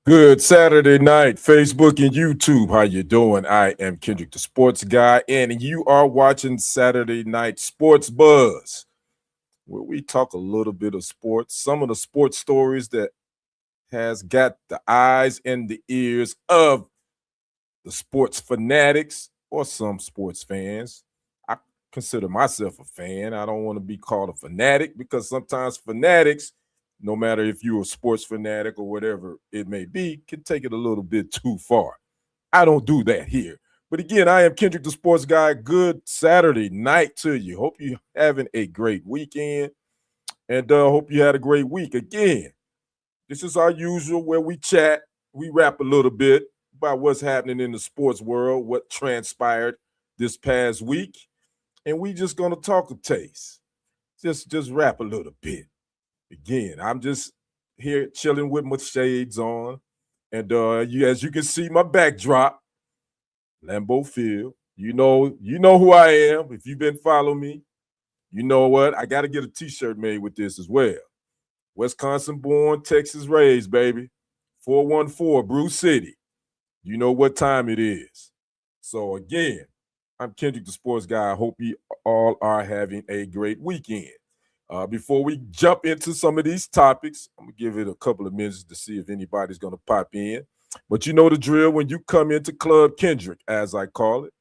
Good Saturday night, Facebook and YouTube. How you doing? I am Kendrick, the sports guy, and you are watching Saturday Night Sports Buzz, where we talk a little bit of sports, some of the sports stories that has got the eyes and the ears of the sports fanatics or some sports fans. I consider myself a fan. I don't want to be called a fanatic because sometimes fanatics, no matter if you're a sports fanatic or whatever it may be, can take it a little bit too far. I don't do that here. But again, I am Kendrick the Sports Guy. Good Saturday night to you. Hope you're having a great weekend and hope you had a great week. Again, this is our usual where we chat, we rap a little bit about what's happening in the sports world, what transpired this past week, and we just gonna talk a taste. Just rap a little bit. Again, I'm just here chilling with my shades on, and as you can see, my backdrop, Lambeau Field. You know who I am. If you've been following me, you know what? I got to get a T-shirt made with this as well. Wisconsin born, Texas raised, baby. 414, Brew City. You know what time it is. So again, I'm Kendrick the Sports Guy. I hope you all are having a great weekend. Before we jump into some of these topics, I'm gonna give it a couple of minutes to see if anybody's gonna pop in. But you know the drill when you come into Club Kendrick, as I call it.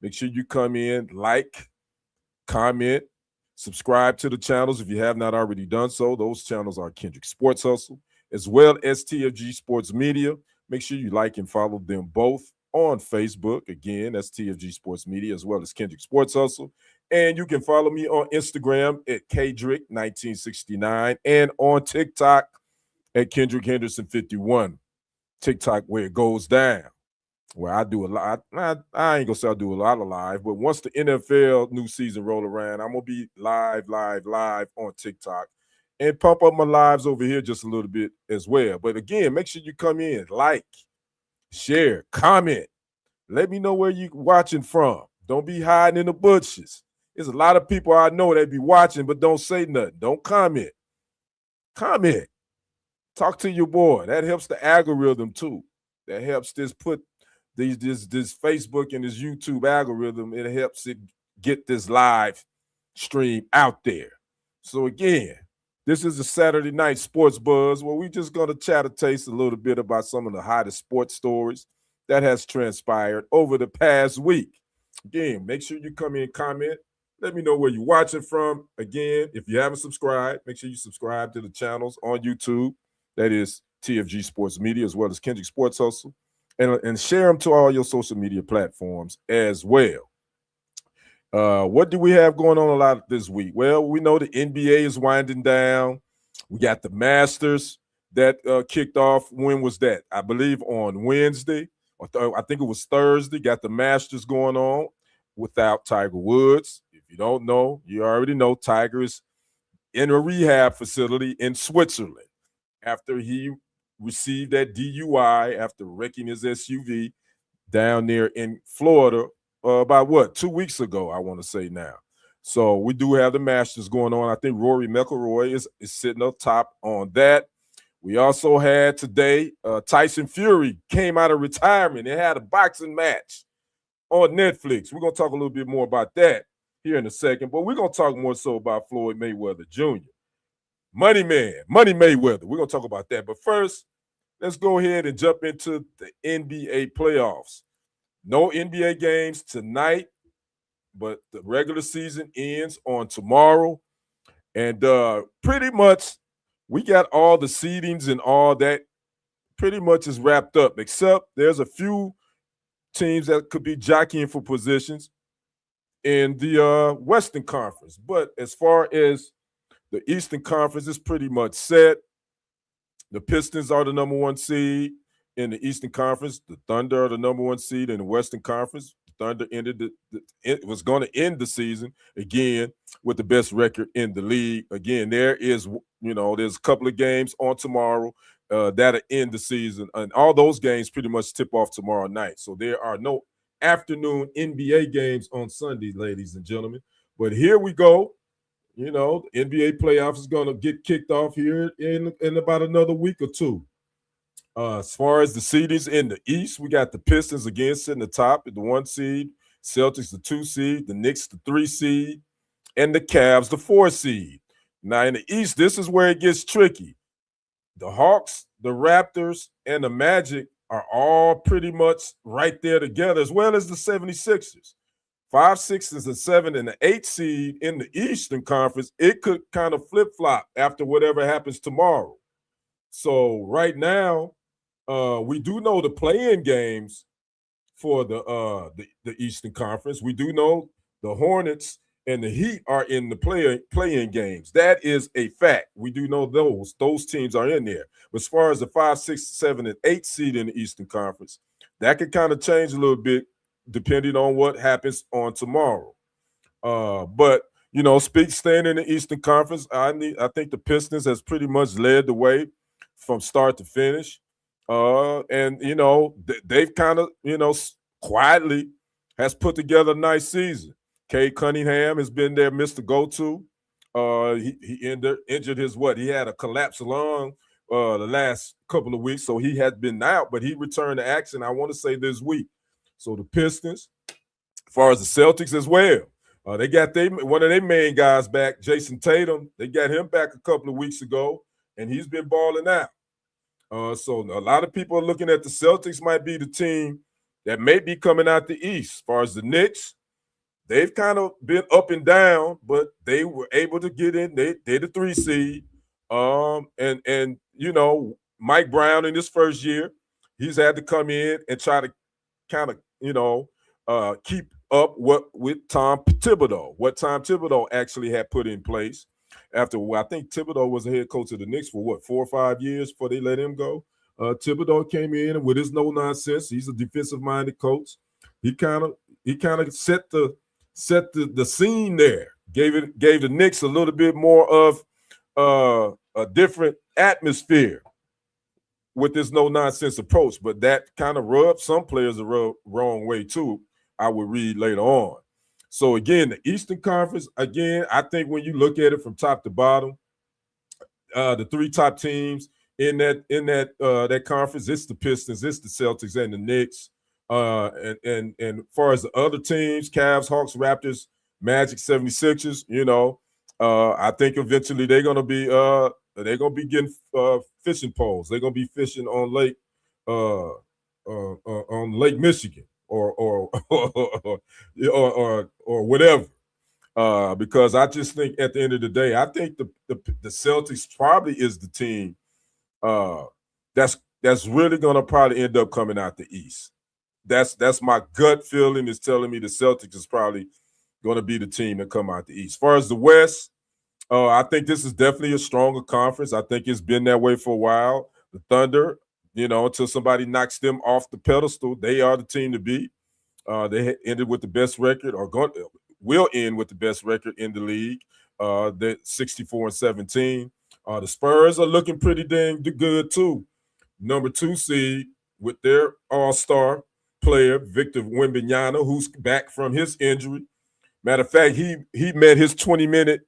Make sure you come in, like, comment, subscribe to the channels if you have not already done so. Those channels are Kendrick Sports Hustle, as well as TFG Sports Media. Make sure you like and follow them both on Facebook. Again, that's TFG Sports Media, as well as Kendrick Sports Hustle. And you can follow me on Instagram at Kdrick1969 and on TikTok at Kendrick Henderson 51. TikTok where it goes down. Where I do a lot. I ain't gonna say I do a lot of live, but once the NFL new season roll around, I'm gonna be live on TikTok and pump up my lives over here just a little bit as well. But again, make sure you come in, like, share, comment. Let me know where you watching from. Don't be hiding in the bushes. There's a lot of people I know that be watching but don't say nothing. Don't comment. Comment. Talk to your boy. That helps the algorithm too. That helps this Facebook and this YouTube algorithm. It helps it get this live stream out there. So again, this is a Saturday night sports buzz where we just gonna chat a taste a little bit about some of the hottest sports stories that has transpired over the past week. Again, make sure you come in, comment. Let me know where you're watching from. Again, if you haven't subscribed, make sure you subscribe to the channels on YouTube. That is TFG Sports Media, as well as Kendrick Sports Hustle. And share them to all your social media platforms as well. What do we have going on a lot this week? Well, we know the NBA is winding down. We got the Masters that kicked off. When was that? I believe on Wednesday, I think it was Thursday. Got the Masters going on without Tiger Woods. If you don't know, you already know Tiger is in a rehab facility in Switzerland after he received that DUI after wrecking his SUV down there in Florida about what, 2 weeks ago, I want to say now. So we do have the Masters going on. I think Rory McIlroy is sitting up top on that. We also had today Tyson Fury came out of retirement and had a boxing match on Netflix. We're going to talk a little bit more about that here in a second, but we're going to talk more so about Floyd Mayweather Jr. Money Mayweather. We're going to talk about that. But first, let's go ahead and jump into the NBA playoffs. No NBA games tonight, but the regular season ends on tomorrow. And pretty much we got all the seedings and all that pretty much is wrapped up, except there's a few teams that could be jockeying for positions in the Western Conference. But as far as the Eastern Conference, is pretty much set. The Pistons are the number one seed in the Eastern Conference. The Thunder are the number one seed in the Western Conference. The Thunder it was going to end the season again with the best record in the league. Again, there's a couple of games on tomorrow that'll end the season, and all those games pretty much tip off tomorrow night. So there are no afternoon NBA games on Sunday, ladies and gentlemen. But here we go. The NBA playoffs is going to get kicked off here in about another week or two. As far as the seedings in the East, we got the Pistons again sitting atop at the 1 seed, Celtics the 2 seed, the Knicks the 3 seed, and the Cavs the 4 seed. Now in the East, this is where it gets tricky. The Hawks, the Raptors, and the Magic are all pretty much right there together, as well as the 76ers. 5, 6, and 7, and the 8 seed in the Eastern Conference, it could kind of flip-flop after whatever happens tomorrow. So right now, we do know the play-in games for the Eastern Conference. We do know the Hornets and the Heat are in the play-in games. That is a fact. We do know those teams are in there. But as far as the 5, 6, 7, and 8 seed in the Eastern Conference, that could kind of change a little bit depending on what happens on tomorrow. But staying in the Eastern Conference, I think the Pistons has pretty much led the way from start to finish. And they've kind of quietly has put together a nice season. Cade Cunningham has been their Mr. Go-To. He injured his what? He had a collapsed lung the last couple of weeks, so he had been out, but he returned to action, I want to say, this week. So the Pistons, as far as the Celtics as well, they got one of their main guys back, Jason Tatum. They got him back a couple of weeks ago, and he's been balling out. So a lot of people are looking at the Celtics might be the team that may be coming out the East. As far as the Knicks, they've kind of been up and down, but they were able to get in. They're the 3 seed. And Mike Brown in his first year, he's had to come in and try to kind of keep up with Tom Thibodeau, what Tom Thibodeau actually had put in place. After I think Thibodeau was the head coach of the Knicks for 4 or 5 years before they let him go. Thibodeau came in with his no nonsense. He's a defensive minded coach. He kind of set the scene there. Gave the Knicks a little bit more of a different atmosphere with this no nonsense approach, but that kind of rubbed some players the wrong way too. I would read later on. So again, the Eastern Conference, again, I think when you look at it from top to bottom, the 3 top teams in that conference, it's the Pistons, it's the Celtics, and the Knicks. And as far as the other teams, Cavs, Hawks, Raptors, Magic, 76ers, I think eventually they're gonna be getting fishing poles. They're gonna be fishing on Lake Michigan or whatever. Because I just think at the end of the day, I think the Celtics probably is the team that's really gonna probably end up coming out the East. That's my gut feeling is telling me the Celtics is probably going to be the team that come out the East. As far as the West, I think this is definitely a stronger conference. I think it's been that way for a while. The Thunder, until somebody knocks them off the pedestal, they are the team to beat. They ended with the best record, or will end with the best record in the league. They're 64-17. The Spurs are looking pretty dang good too. Number 2 seed with their all-star player, Victor Wembanyama, who's back from his injury. Matter of fact, he met his 20-minute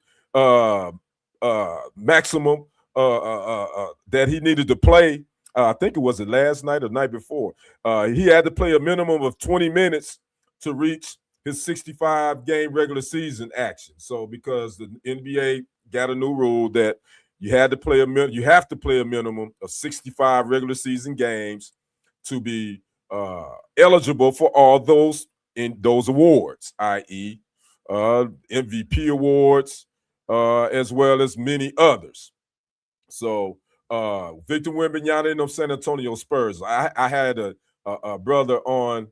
maximum that he needed to play. I think it was the last night or night before. He had to play a minimum of 20 minutes to reach his 65-game regular season action. So because the NBA got a new rule that you have to play a minimum of 65 regular season games to be eligible for all those awards, i.e., MVP awards, as well as many others. So Victor Wembanyama in them San Antonio Spurs. I had a brother on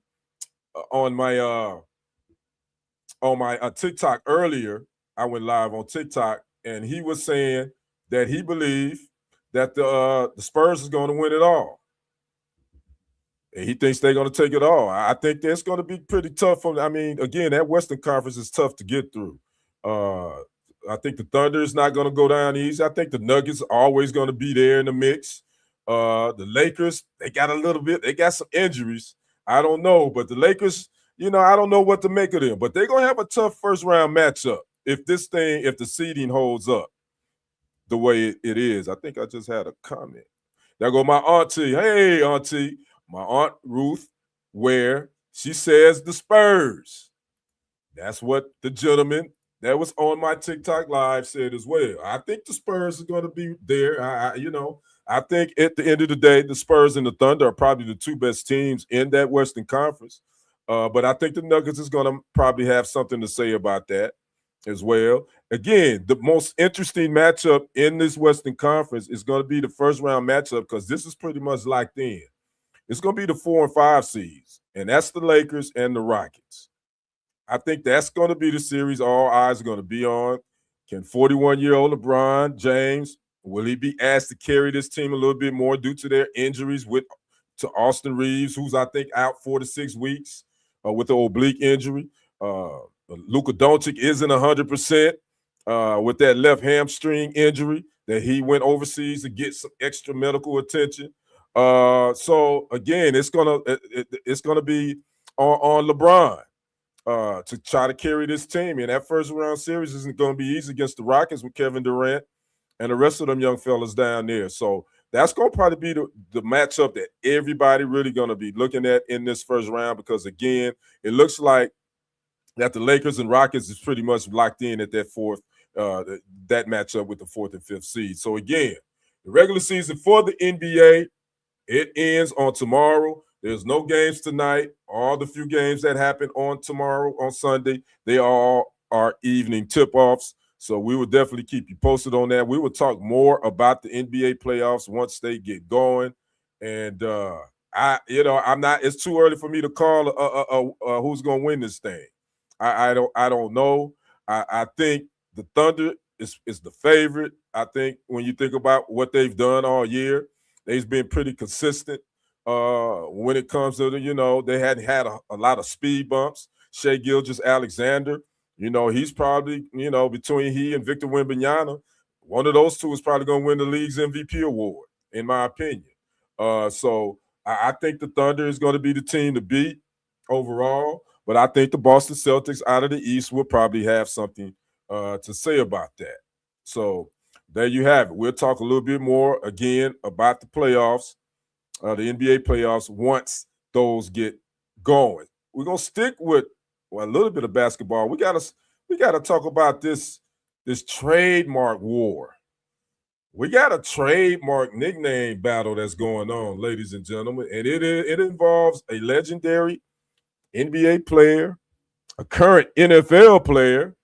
my TikTok earlier. I went live on TikTok, and he was saying that he believed that the Spurs is going to win it all. And he thinks they're going to take it all. I think that's going to be pretty tough. Again, that Western Conference is tough to get through. I think the Thunder is not going to go down easy. I think the Nuggets are always going to be there in the mix. The Lakers, they got some injuries. I don't know, but the Lakers, I don't know what to make of them. But they're going to have a tough first-round matchup if the seeding holds up the way it is. I think I just had a comment. There go my auntie. Hey, auntie. My Aunt Ruth, where she says the Spurs. That's what the gentleman that was on my TikTok live said as well. I think the Spurs are going to be there. I think at the end of the day, the Spurs and the Thunder are probably the two best teams in that Western Conference. But I think the Nuggets is going to probably have something to say about that as well. Again, the most interesting matchup in this Western Conference is going to be the first round matchup because this is pretty much locked in. It's going to be the 4 and 5 seeds, and that's the Lakers and the Rockets. I think that's going to be the series all eyes are going to be on. Can 41-year-old LeBron James, will he be asked to carry this team a little bit more due to their injuries to Austin Reeves, who's I think out 4 to 6 weeks with the oblique injury. Luka Doncic isn't 100% with that left hamstring injury that he went overseas to get some extra medical attention. So again, it's gonna be on LeBron to try to carry this team. And that first round series isn't going to be easy against the Rockets with Kevin Durant and the rest of them young fellas down there. So that's going to probably be the matchup that everybody really going to be looking at in this first round because, again, it looks like that the Lakers and Rockets is pretty much locked in at that that matchup with the 4th and 5th seed. So, again, the regular season for the NBA, it ends on tomorrow. There's no games tonight. All the few games that happen on tomorrow, on Sunday, they all are evening tip-offs. So we will definitely keep you posted on that. We will talk more about the NBA playoffs once they get going. And I'm not. It's too early for me to call who's going to win this thing. I don't know. I think the Thunder is the favorite. I think when you think about what they've done all year, they've been pretty consistent. When it comes to they hadn't had a lot of speed bumps. Shai Gilgeous-Alexander, he's probably, between he and Victor Wembanyama, one of those two is probably going to win the league's MVP award, in my opinion. So I think the Thunder is going to be the team to beat overall, but I think the Boston Celtics out of the East will probably have something to say about that. So there you have it. We'll talk a little bit more, again, about the playoffs. The NBA playoffs once those get going. We're gonna stick with a little bit of basketball. We gotta talk about this trademark war. We got a trademark nickname battle that's going on, ladies and gentlemen, and it involves a legendary NBA player, a current NFL player,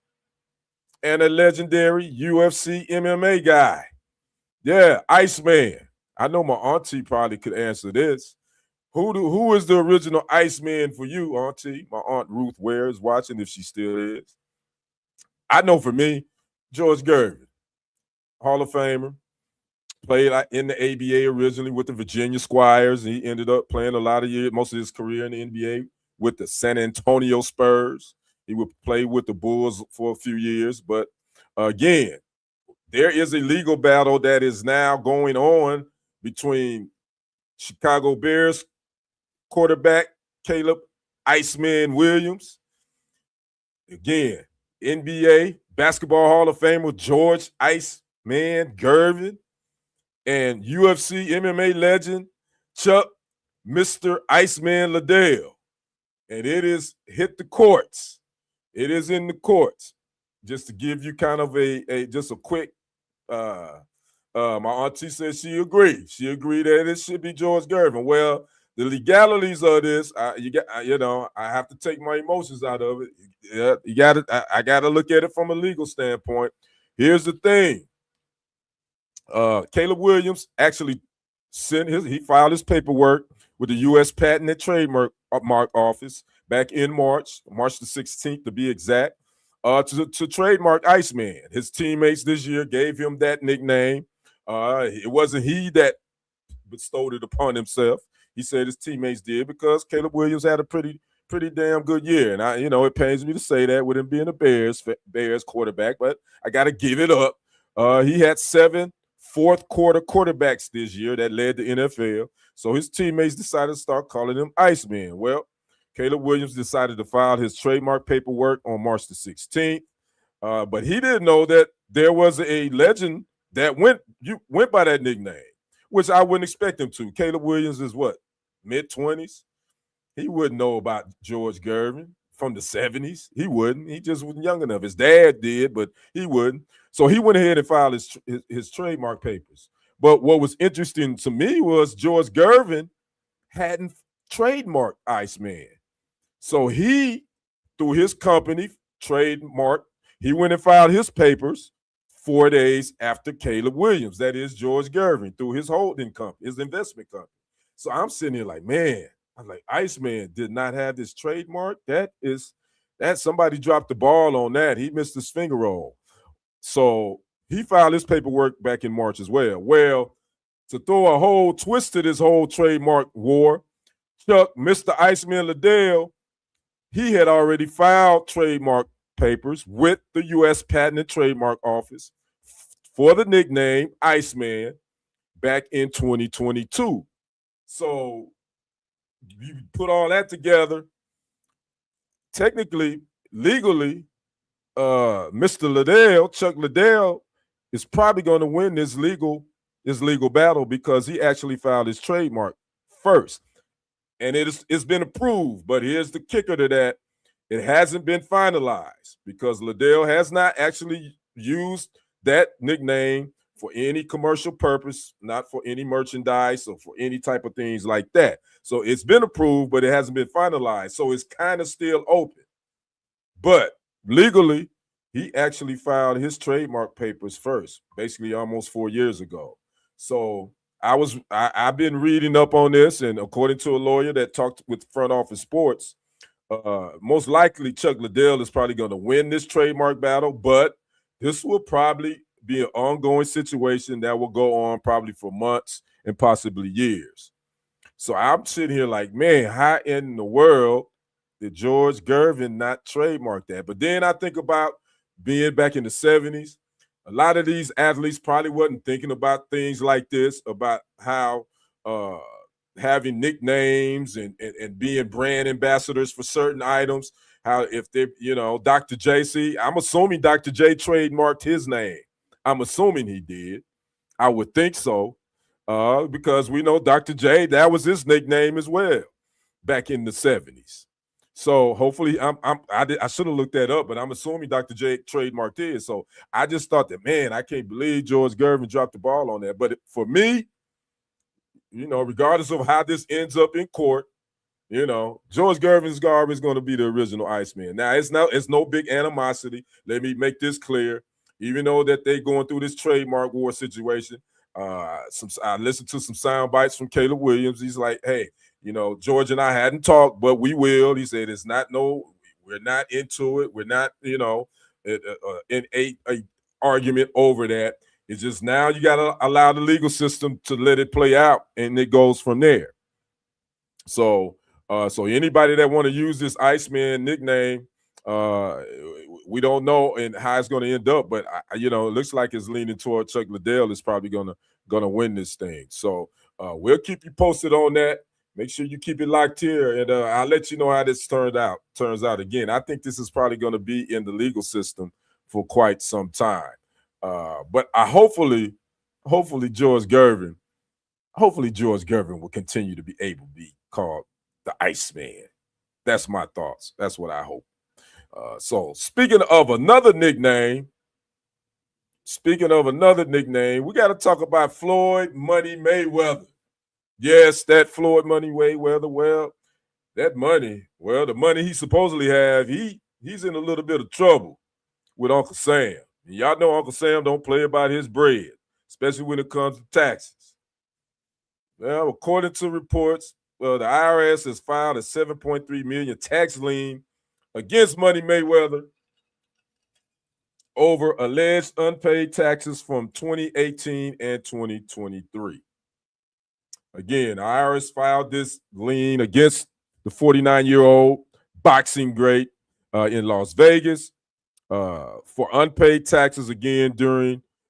and a legendary UFC MMA guy. Yeah, Iceman. I know my auntie probably could answer this. Who is the original Iceman for you, auntie? My Aunt Ruth Ware is watching, if she still is. I know for me, George Gervin, Hall of Famer, played in the ABA originally with the Virginia Squires. He ended up playing a lot of years, most of his career in the NBA with the San Antonio Spurs. He would play with the Bulls for a few years. But again, there is a legal battle that is now going on between Chicago Bears quarterback Caleb Iceman Williams. Again, NBA Basketball Hall of Famer George Iceman Gervin, and UFC MMA legend Chuck Mr. Iceman Liddell. And it is hit the courts. It is in the courts. Just to give you kind of just a quick my auntie said she agreed. She agreed that it should be George Gervin. Well, the legalities of this, I have to take my emotions out of it. Yeah, I got to look at it from a legal standpoint. Here's the thing. Caleb Williams actually he filed his paperwork with the U.S. Patent and Trademark Office back in March the 16th to be exact, to trademark Iceman. His teammates this year gave him that nickname. It wasn't he that bestowed it upon himself. He said his teammates did because Caleb Williams had a pretty damn good year. And it pains me to say that with him being a Bears quarterback, but I got to give it up. He had 7 fourth quarter quarterbacks this year that led the NFL. So his teammates decided to start calling him Iceman. Well, Caleb Williams decided to file his trademark paperwork on March the 16th. But he didn't know that there was a legend that went by that nickname. which I wouldn't expect him to. Caleb Williams is what, mid-20s? He wouldn't know about George Gervin from the 70s. He wouldn't. He just wasn't young enough. His dad did, but he wouldn't. So he went ahead and filed his trademark papers. But what was interesting to me was George Gervin hadn't trademarked Iceman. So he, through his company, trademark, he went and filed his papers 4 days after Caleb Williams, that is George Gervin, through his holding company, his investment company. So I'm sitting here like, man, I'm like, Iceman did not have this trademark. That somebody dropped the ball on that. He missed his finger roll. So he filed his paperwork back in March as well. Well, to throw a whole twist to this whole trademark war, Chuck, Mr. Iceman Liddell, he had already filed trademark papers with the U.S. Patent and Trademark Office for the nickname Iceman back in 2022. So you put all that together, technically, legally, Mr. Liddell, Chuck Liddell, is probably going to win this legal battle because he actually filed his trademark first. And it's been approved. But here's the kicker to that. It hasn't been finalized because Liddell has not actually used that nickname for any commercial purpose, not for any merchandise or for any type of things like that. So it's been approved, but it hasn't been finalized. So it's kind of still open. But legally, he actually filed his trademark papers first, basically almost 4 years ago. So I've been reading up on this, and according to a lawyer that talked with Front Office Sports, most likely Chuck Liddell is probably going to win this trademark battle, but this will probably be an ongoing situation that will go on probably for months and possibly years. So I'm sitting here like, man, how in the world did George Gervin not trademark that? But then I think about being back in the 70s. A lot of these athletes probably wasn't thinking about things like this, about how having nicknames and being brand ambassadors for certain items. How if they, Dr. J, I'm assuming Dr. J trademarked his name. I'm assuming he did. I would think so, because we know Dr. J, that was his nickname as well back in the 70s. So hopefully, I should have looked that up, but I'm assuming Dr. J trademarked his. So I just thought that, man, I can't believe George Gervin dropped the ball on that. But for me, regardless of how this ends up in court, George Gervin's is going to be the original Iceman. Now, it's no big animosity. Let me make this clear. Even though that they're going through this trademark war situation, I listened to some sound bites from Caleb Williams. He's like, hey, George and I hadn't talked, but we will. He said we're not into it. We're not, in a argument over that. It's just now you got to allow the legal system to let it play out, and it goes from there. So anybody that want to use this Iceman nickname, we don't know and how it's going to end up, but it looks like it's leaning toward Chuck Liddell is probably gonna win this thing. So we'll keep you posted on that. Make sure you keep it locked here, and I'll let you know how this turns out. Again, I think this is probably going to be in the legal system for quite some time. But hopefully George Gervin will continue to be able to be called the Iceman. That's my thoughts. That's what I hope. So speaking of another nickname, we got to talk about Floyd Money Mayweather. Yes, that Floyd Money Mayweather. Well, that money, the money he supposedly have, he's in a little bit of trouble with Uncle Sam. And y'all know Uncle Sam don't play about his bread, especially when it comes to taxes. Well, according to reports, the IRS has filed a $7.3 million tax lien against Money Mayweather over alleged unpaid taxes from 2018 and 2023. Again, the IRS filed this lien against the 49-year-old boxing great in Las Vegas for unpaid taxes again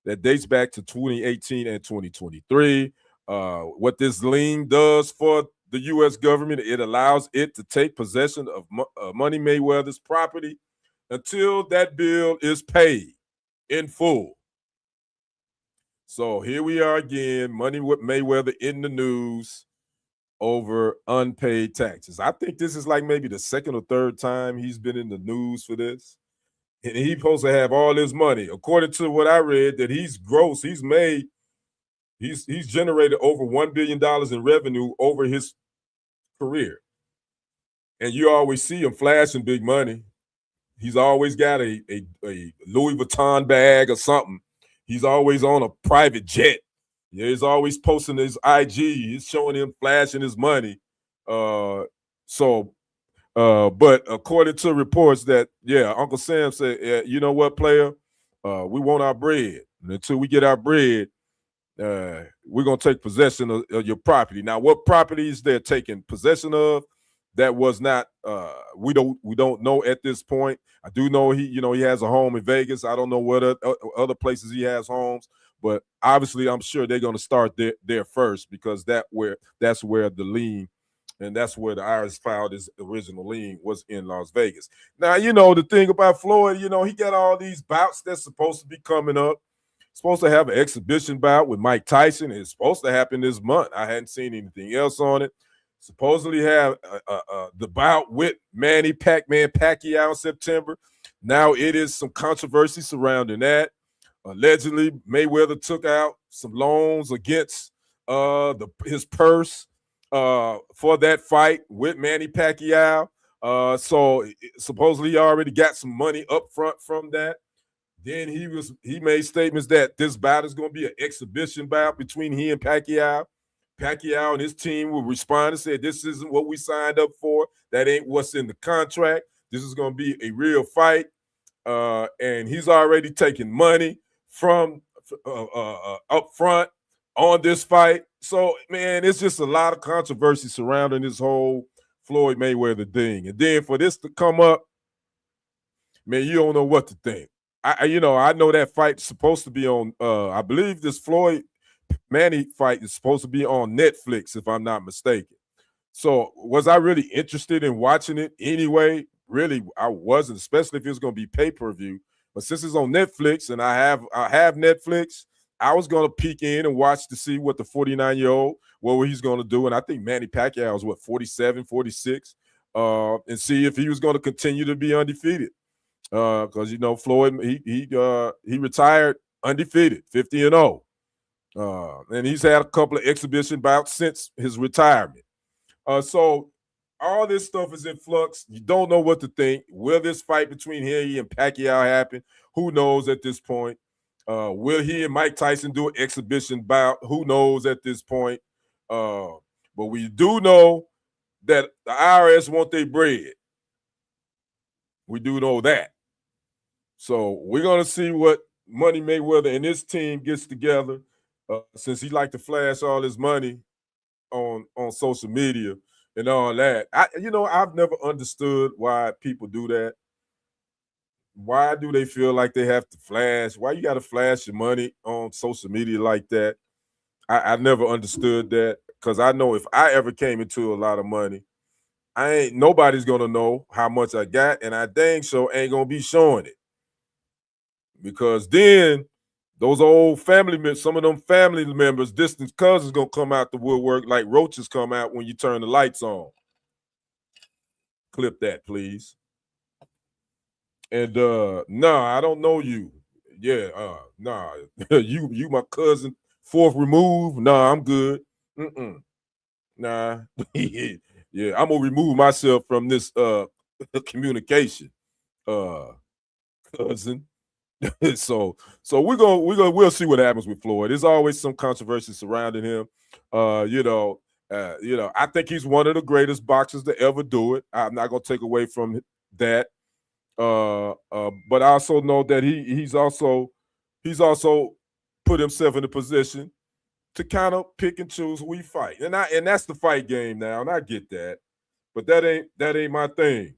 that dates back to 2018 and 2023. What this lien does for the U.S. government, it allows it to take possession of Money Mayweather's property until that bill is paid in full. So here we are again, Money with Mayweather in the news over unpaid taxes. I think this is like maybe the second or third time he's been in the news for this. And he's supposed to have all his money. According to what I read, that he's gross, he's generated over $1 billion in revenue over his career. And you always see him flashing big money. He's always got a Louis Vuitton bag or something. He's always on a private jet. Yeah, he's always posting his IG. He's showing him flashing his money. Uh, so, but according to reports that, yeah, Uncle Sam said, you know what, player, we want our bread. And until we get our bread, we're gonna take possession of your property. Now, what properties they're taking possession of, that was not. We don't know at this point. I do know he has a home in Vegas. I don't know what other places he has homes, but obviously, I'm sure they're gonna start there first because that's where the lien. And that's where the IRS filed his original lien was in Las Vegas. Now, the thing about Floyd, he got all these bouts that's supposed to be coming up. Supposed to have an exhibition bout with Mike Tyson. It's supposed to happen this month. I hadn't seen anything else on it. Supposedly have the bout with Manny Pac-Man Pacquiao in September. Now it is some controversy surrounding that. Allegedly, Mayweather took out some loans against his purse for that fight with Manny Pacquiao. So supposedly he already got some money up front from that. Then he made statements that this bout is going to be an exhibition bout between he and Pacquiao. Pacquiao and his team will respond and say, this isn't what we signed up for. That ain't what's in the contract. This is going to be a real fight. And he's already taking money from up front on this fight. So, man, it's just a lot of controversy surrounding this whole Floyd Mayweather thing. And then for this to come up, man, you don't know what to think. I know that fight's supposed to be on. I believe this Floyd Manny fight is supposed to be on Netflix, if I'm not mistaken. So, was I really interested in watching it anyway? Really, I wasn't, especially if it was going to be pay-per-view. But since it's on Netflix and I have Netflix, I was going to peek in and watch to see what the 49-year-old, what he's going to do. And I think Manny Pacquiao is 47, 46, and see if he was going to continue to be undefeated. Because Floyd, he retired undefeated, 50-0. And he's had a couple of exhibition bouts since his retirement. So all this stuff is in flux. You don't know what to think. Will this fight between he and Pacquiao happen? Who knows at this point? Will he and Mike Tyson do an exhibition bout? Who knows at this point? But we do know that the IRS want their bread. We do know that. So we're going to see what Money Mayweather and his team gets together, since he like to flash all his money on social media and all that. I've never understood why people do that. Why do they feel like they have to flash? Why you got to flash your money on social media like that? I never understood that, because I know if I ever came into a lot of money, nobody's going to know how much I got, and I dang sure ain't going to be showing it. Because then those old family members, some of them family members, distant cousins, gonna come out the woodwork like roaches come out when you turn the lights on. Clip that, please. And I don't know you. Yeah, you my cousin, fourth remove. Nah, I'm good. Nah. Yeah, I'm gonna remove myself from this communication. Cousin. so we'll see what happens with Floyd. There's always some controversy surrounding him. I think he's one of the greatest boxers to ever do it. I'm not gonna take away from that. But I also know that he's also put himself in a position to kind of pick and choose who he fight. And that's the fight game now, and I get that. But that ain't my thing.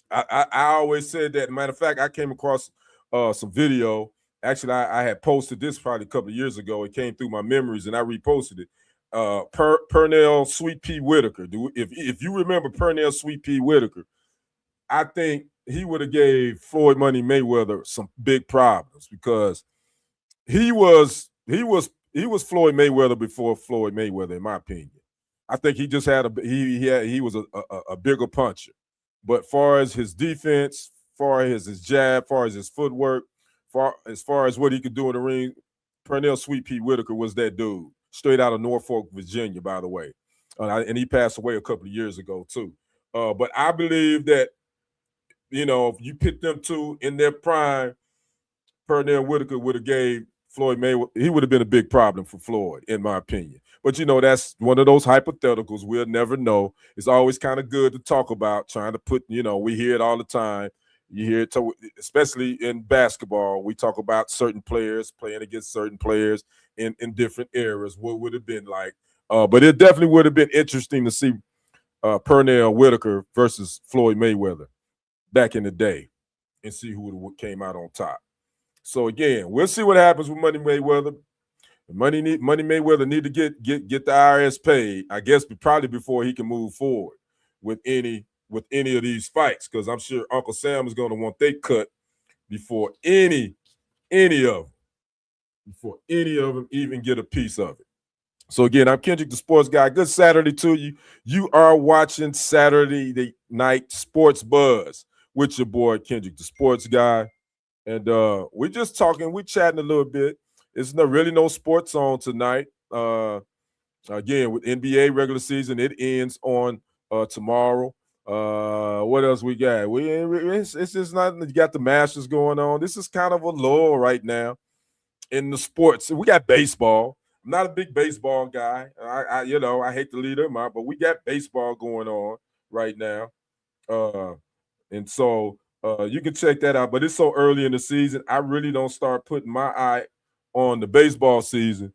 I always said that. Matter of fact, I came across some video. Actually, I had posted this probably a couple of years ago. It came through my memories, and I reposted it. Pernell Sweet Pea Whitaker. If you remember Pernell Sweet Pea Whitaker, I think he would have gave Floyd Money Mayweather some big problems, because he was he was Floyd Mayweather before Floyd Mayweather, in my opinion. I think he just had he was a bigger puncher. But far as his defense, far as his jab, far as his footwork, far as what he could do in the ring, Pernell Sweet Pea Whitaker was that dude, straight out of Norfolk, Virginia, by the way. And he passed away a couple of years ago too. But I believe that if you put them two in their prime, Pernell Whitaker would have gave Floyd Mayweather. He would have been a big problem for Floyd, in my opinion. But that's one of those hypotheticals. We'll never know. It's always kind of good to talk about, trying to put. We hear it all the time. You hear it, especially in basketball. We talk about certain players playing against certain players in different eras. What would have been like? But it definitely would have been interesting to see Pernell Whitaker versus Floyd Mayweather back in the day, and see who would have came out on top. So again, we'll see what happens with Money Mayweather. Money Mayweather need to get the IRS paid, I guess, probably before he can move forward with any of these fights, because I'm sure Uncle Sam is going to want they cut before any of them even get a piece of it. So again, I'm Kendrick, the sports guy. Good Saturday to you. You are watching Saturday Night Sports Buzz with your boy Kendrick, the sports guy. And we're just talking, we're chatting a little bit. It's really no sports on tonight. Again, with NBA regular season, it ends on tomorrow. What else we got? It's just not. You got the Masters going on. This is kind of a lull right now in the sports. We got baseball. I'm not a big baseball guy. I hate to lead them out, but we got baseball going on right now. And so you can check that out. But it's so early in the season, I really don't start putting my eye on the baseball season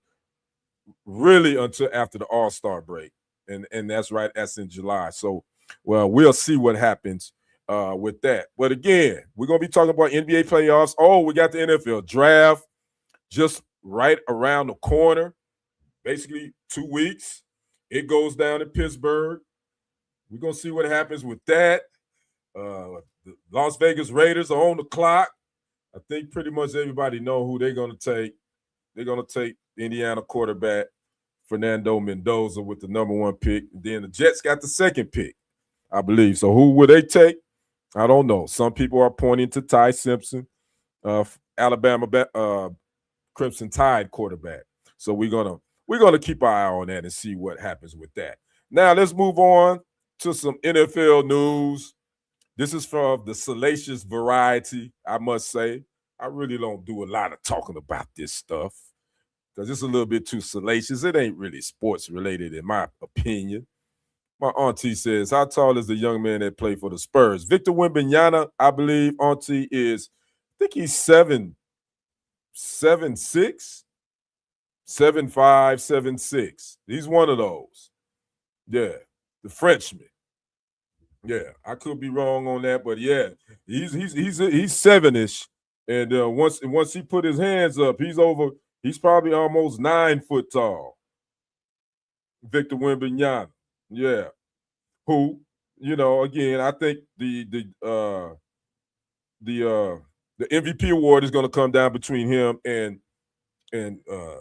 really until after the All-Star break. And that's in July. So, well, we'll see what happens with that. But again, we're going to be talking about NBA playoffs. Oh, we got the NFL draft just right around the corner, basically 2 weeks. It goes down in Pittsburgh. We're going to see what happens with that. The Las Vegas Raiders are on the clock. I think pretty much everybody know who they're going to take. They're going to take Indiana quarterback Fernando Mendoza with the number 1 pick. Then the Jets got the 2nd pick, I believe. So who will they take? I don't know. Some people are pointing to Ty Simpson, Alabama Crimson Tide quarterback. So we're gonna keep our eye on that and see what happens with that. Now let's move on to some NFL news. This is from the salacious variety, I must say. I really don't do a lot of talking about this stuff because it's a little bit too salacious. It ain't really sports related, in my opinion. My auntie says, how tall is the young man that played for the Spurs? Victor Wembanyama, I believe, auntie, I think he's 7'6", 7'5", 7'6". He's one of those. Yeah, the Frenchman. Yeah, I could be wrong on that, but yeah, he's 7-ish, and once he put his hands up, he's probably almost 9 foot tall. Victor Wembanyama, yeah, who again, I think the MVP award is going to come down between him and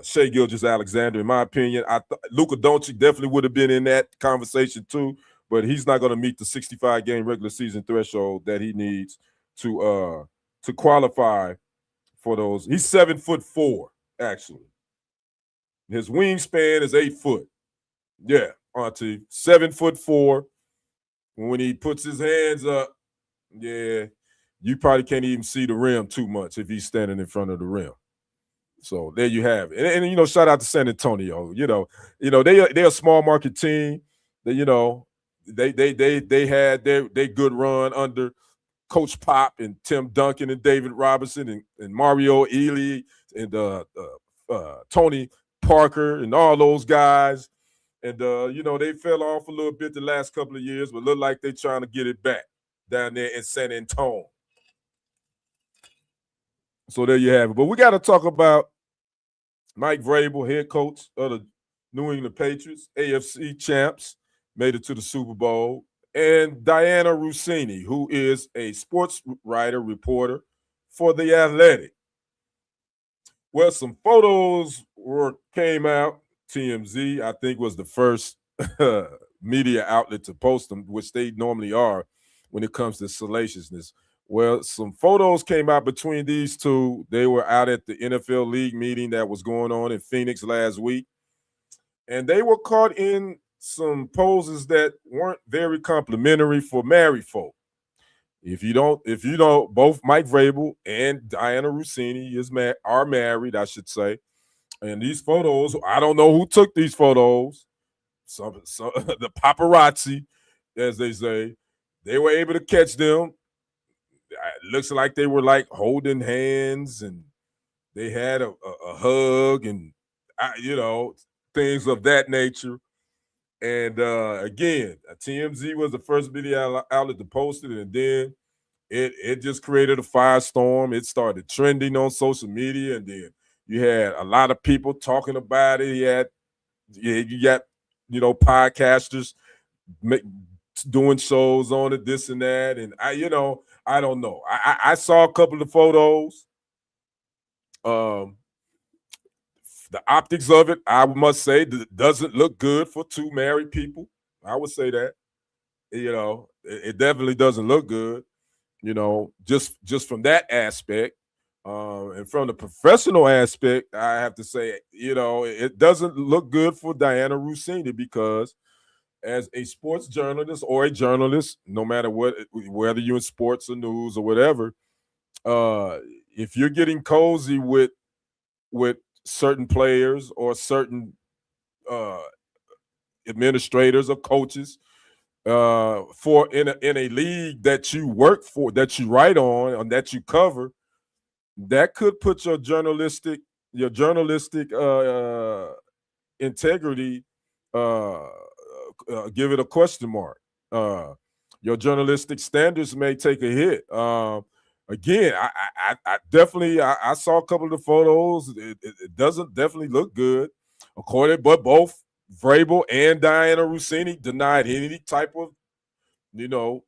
Shai Gilgeous-Alexander, in my opinion. Luka Doncic definitely would have been in that conversation too, but he's not going to meet the 65-game regular season threshold that he needs to qualify for those. He's 7'4", actually. His wingspan is 8 foot. Yeah, auntie, 7'4". When he puts his hands up, yeah, you probably can't even see the rim too much if he's standing in front of the rim. So there you have it. And shout out to San Antonio. They're a small market team. They had their good run under Coach Pop and Tim Duncan and David Robinson and Mario Ely and Tony Parker and all those guys. And they fell off a little bit the last couple of years, but look like they're trying to get it back down there in San Antonio. So there you have it. But we got to talk about Mike Vrabel, head coach of the New England Patriots, AFC champs, made it to the Super Bowl, and Diana Rossini, who is a sports writer, reporter for The Athletic. Well, some photos came out. TMZ, I think, was the first media outlet to post them, which they normally are when it comes to salaciousness. Well, some photos came out between these two. They were out at the NFL league meeting that was going on in Phoenix last week, and they were caught in some poses that weren't very complimentary for married folk. If you don't, both Mike Vrabel and Diana Rossini are married, I should say. And these photos, I don't know who took these photos. Some the paparazzi, as they say, they were able to catch them. It looks like they were like holding hands, and they had a hug, and things of that nature. And again, TMZ was the first video outlet to post it, and then it just created a firestorm. It started trending on social media, and then you had a lot of people talking about it. You got podcasters make, doing shows on it, this and that, and I don't know. I saw a couple of photos. Um, the optics of it, I must say, doesn't look good for two married people. I would say that. It definitely doesn't look good. Just from that aspect. And from the professional aspect, I have to say, it doesn't look good for Diana Rossini, because as a sports journalist or a journalist, no matter whether you're in sports or news or whatever, if you're getting cozy with certain players or certain uh, administrators or coaches for in a league that you work for, that you write on, and that you cover, that could put your journalistic integrity, uh, give it a question mark. Your journalistic standards may take a hit. Again, I definitely I saw a couple of the photos. It doesn't definitely look good, but both Vrabel and Diana Rossini denied any type of you know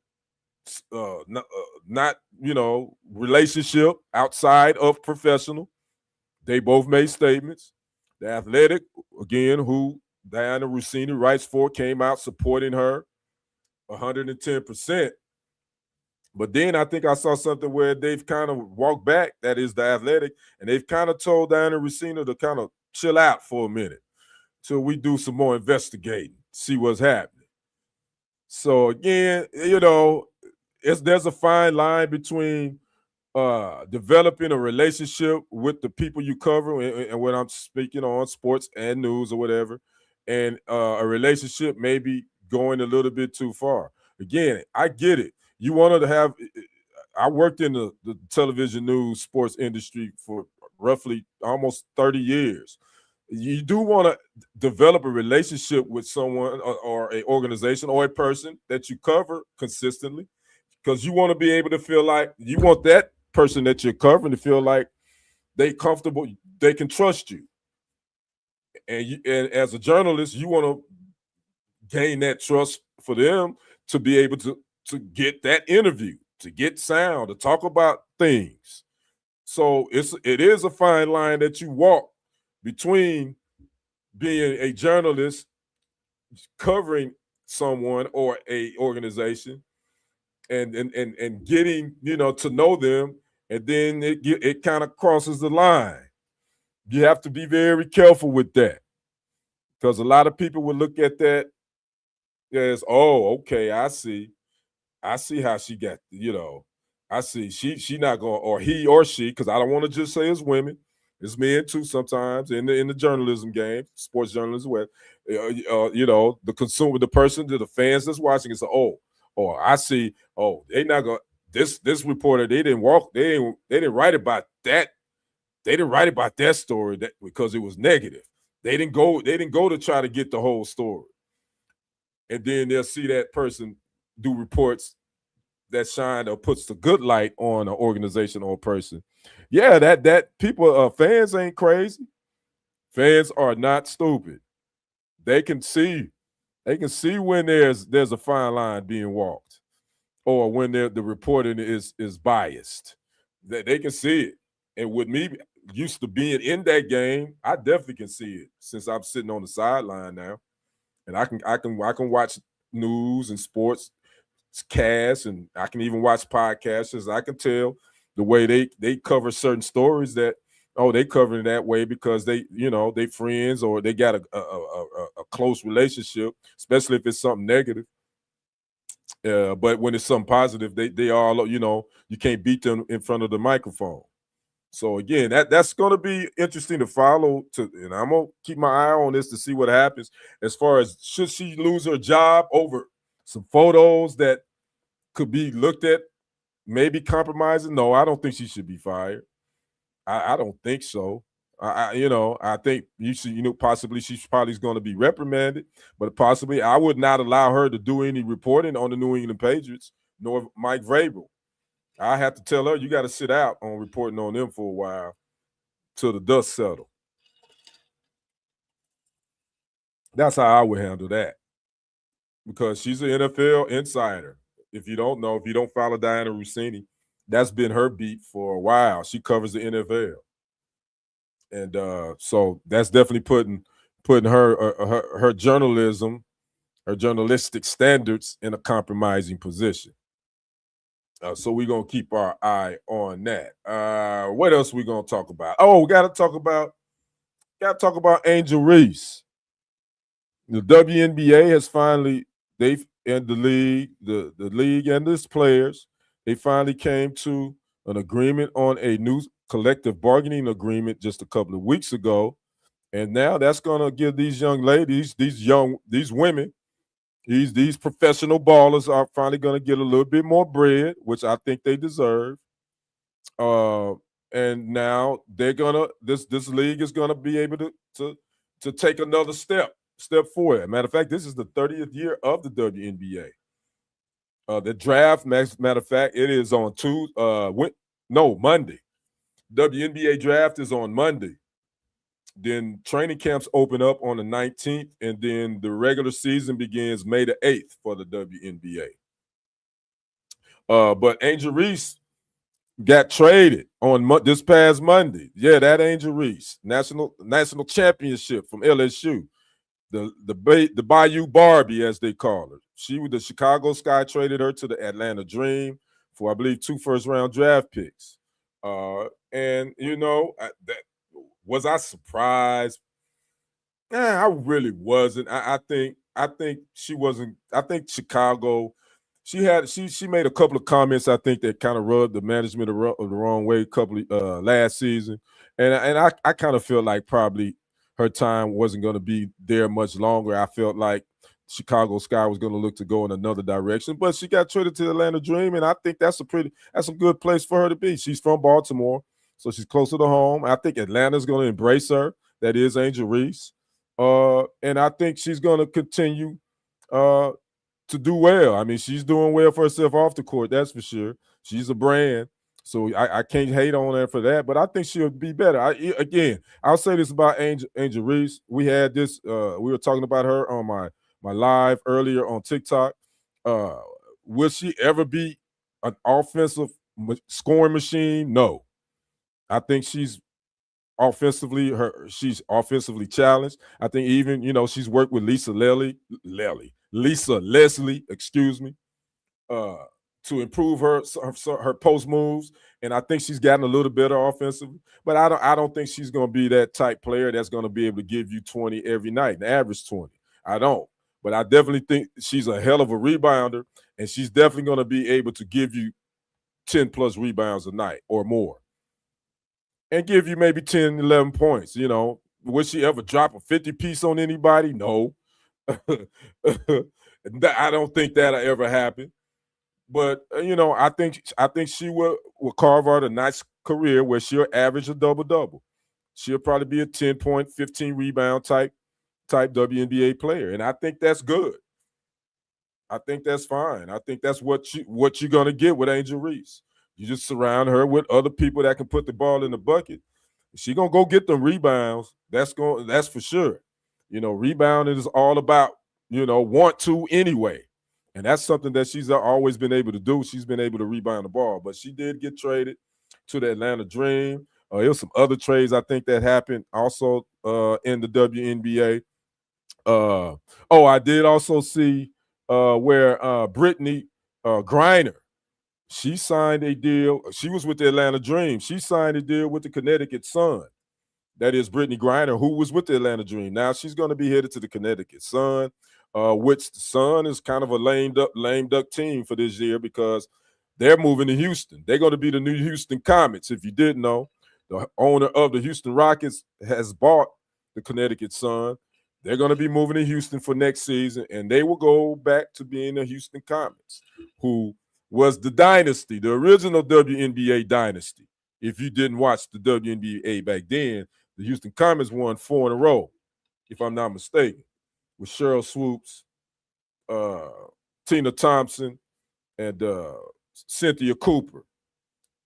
not relationship outside of professional. They both made statements. The Athletic, again, who Diana Rossini writes for, came out supporting her 110%. But then I think I saw something where they've kind of walked back, that is the Athletic, and they've kind of told Diana Rossini to kind of chill out for a minute till we do some more investigating, see what's happening. So again, there's a fine line between developing a relationship with the people you cover, and when I'm speaking on sports and news or whatever, and a relationship maybe going a little bit too far. Again, I get it. You wanted to have. I worked in the television news sports industry for roughly almost 30 years. You do want to develop a relationship with someone or a organization or a person that you cover consistently, because you want to be able to feel like you want that person that you're covering to feel like they comfortable, they can trust you. And as a journalist, you want to gain that trust for them to be able to get that interview, to get sound, to talk about things. So it is a fine line that you walk between being a journalist covering someone or a organization, and getting to know them, and then it kind of crosses the line. You have to be very careful with that, because a lot of people will look at that as, oh, okay, I see how she got, I see she not going, or he or she, because I don't want to just say it's women, it's men too sometimes in the journalism game, sports journalism, where the consumer, the person, the fans that's watching is, oh, I see, oh, they not going, this reporter, they didn't write about that, they didn't write about that story that because it was negative. They didn't go to try to get the whole story. And then they'll see that person do reports that shine or puts the good light on an organization or a person. Yeah, that people, fans ain't crazy. Fans are not stupid. They can see, when there's a fine line being walked, or when the reporting is biased. They can see it. And with me, used to being in that game, I definitely can see it since I'm sitting on the sideline now, and I can watch news and sports casts, and I can even watch podcasts. I can tell the way they cover certain stories that they cover it that way because they friends or they got a close relationship, especially if it's something negative. But when it's something positive, they all you can't beat them in front of the microphone. So again, that's going to be interesting to follow. And I'm gonna keep my eye on this to see what happens. As far as should she lose her job over some photos that could be looked at, maybe compromising? No, I don't think she should be fired. I don't think so. I think you should, possibly she's probably going to be reprimanded, but possibly I would not allow her to do any reporting on the New England Patriots, nor Mike Vrabel. I have to tell her you got to sit out on reporting on them for a while till the dust settle. That's how I would handle that because she's an NFL insider. If you don't know, if you don't follow Diana Rossini, that's been her beat for a while. She covers the NFL, and so that's definitely putting her journalism, her journalistic standards in a compromising position. So we're gonna keep our eye on that. What else we gonna talk about? Oh, we gotta talk about Angel Reese. The WNBA has finally they've and the league and its players, they finally came to an agreement on a new collective bargaining agreement just a couple of weeks ago. And now that's gonna give these young ladies, these women, these professional ballers are finally gonna get a little bit more bread, which I think they deserve. Uh, and now they're gonna this league is gonna be able to take another step forward. Matter of fact, this is the 30th year of the WNBA. The draft, matter of fact, it is on Monday. WNBA draft is on Monday. Then training camps open up on the 19th, and then the regular season begins May the 8th for the WNBA. But Angel Reese got traded on this past Monday. Yeah, that Angel Reese, national championship from LSU, the Bayou Barbie as they call her. She was the Chicago Sky traded her to the Atlanta Dream for I believe 2 first-round draft picks. And was I surprised? I really wasn't. I think she wasn't. I think Chicago. She made a couple of comments I think that kind of rubbed the management the wrong way a couple of, last season, and I kind of feel like probably her time wasn't going to be there much longer. I felt like Chicago Sky was going to look to go in another direction, but she got traded to the Atlanta Dream, and I think that's a good place for her to be. She's from Baltimore, so she's closer to home. I think Atlanta's going to embrace her. That is Angel Reese, and I think she's going to continue. To do well. I mean, she's doing well for herself off the court, that's for sure. She's a brand, so I can't hate on her for that. But I think she'll be better. Again, I'll say this about Angel Reese. We had this. We were talking about her on my live earlier on TikTok. Uh, will she ever be an offensive scoring machine? No. I think she's offensively challenged. I think even she's worked with Lisa Leslie, excuse me, uh, to improve her post moves, and I think she's gotten a little better offensively. But I don't think she's going to be that type player that's going to be able to give you 20 every night, an average 20. I don't. But I definitely think she's a hell of a rebounder, and she's definitely going to be able to give you 10 plus rebounds a night or more and give you maybe 10, 11 points. Would she ever drop a 50 piece on anybody? No. I don't think that'll ever happen. But I think she will carve out a nice career where she'll average a double-double. She'll probably be a 10-point, 15 rebound type WNBA player. And I think that's good. I think that's fine. I think that's what you're gonna get with Angel Reese. You just surround her with other people that can put the ball in the bucket. She gonna go get them rebounds. That's for sure. Rebounding is all about want to anyway, and that's something that she's always been able to do. She's been able to rebound the ball, but she did get traded to the Atlanta Dream. There was some other trades I think that happened also in the WNBA. I did also see where Brittany Griner, she signed a deal. She was with the Atlanta Dream. She signed a deal with the Connecticut Sun. That is Brittany Griner, who was with the Atlanta Dream. Now she's going to be headed to the Connecticut Sun, which the Sun is kind of a lame duck team for this year because they're moving to Houston. They're going to be the new Houston Comets. If you didn't know, the owner of the Houston Rockets has bought the Connecticut Sun. They're going to be moving to Houston for next season, and they will go back to being the Houston Comets, who was the dynasty, the original WNBA dynasty. If you didn't watch the WNBA back then, the Houston Comets won 4 in a row, if I'm not mistaken, with Cheryl Swoops, Tina Thompson, and Cynthia Cooper.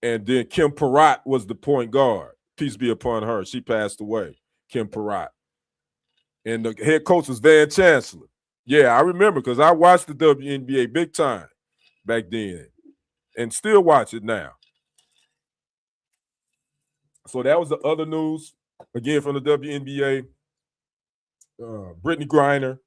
And then Kim Perrott was the point guard. Peace be upon her. She passed away, Kim Perrott. And the head coach was Van Chancellor. Yeah, I remember because I watched the WNBA big time back then and still watch it now. So that was the other news, again, from the WNBA. Brittany Griner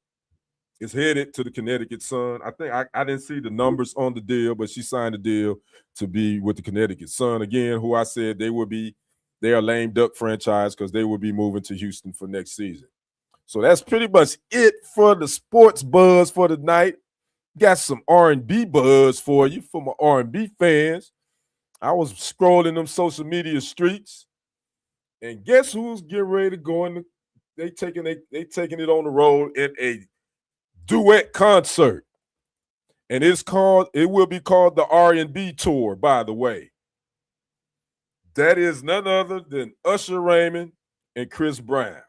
is headed to the Connecticut Sun. I think I didn't see the numbers on the deal, but she signed a deal to be with the Connecticut Sun. Again, who I said they are a lame duck franchise because they will be moving to Houston for next season. So that's pretty much it for the sports buzz for the night. Got some R&B buzz for you, for my R&B fans. I was scrolling them social media streets, and guess who's getting ready to go in? They taking it on the road in a duet concert, and it will be called the R&B tour. By the way, that is none other than Usher Raymond and Chris Brown.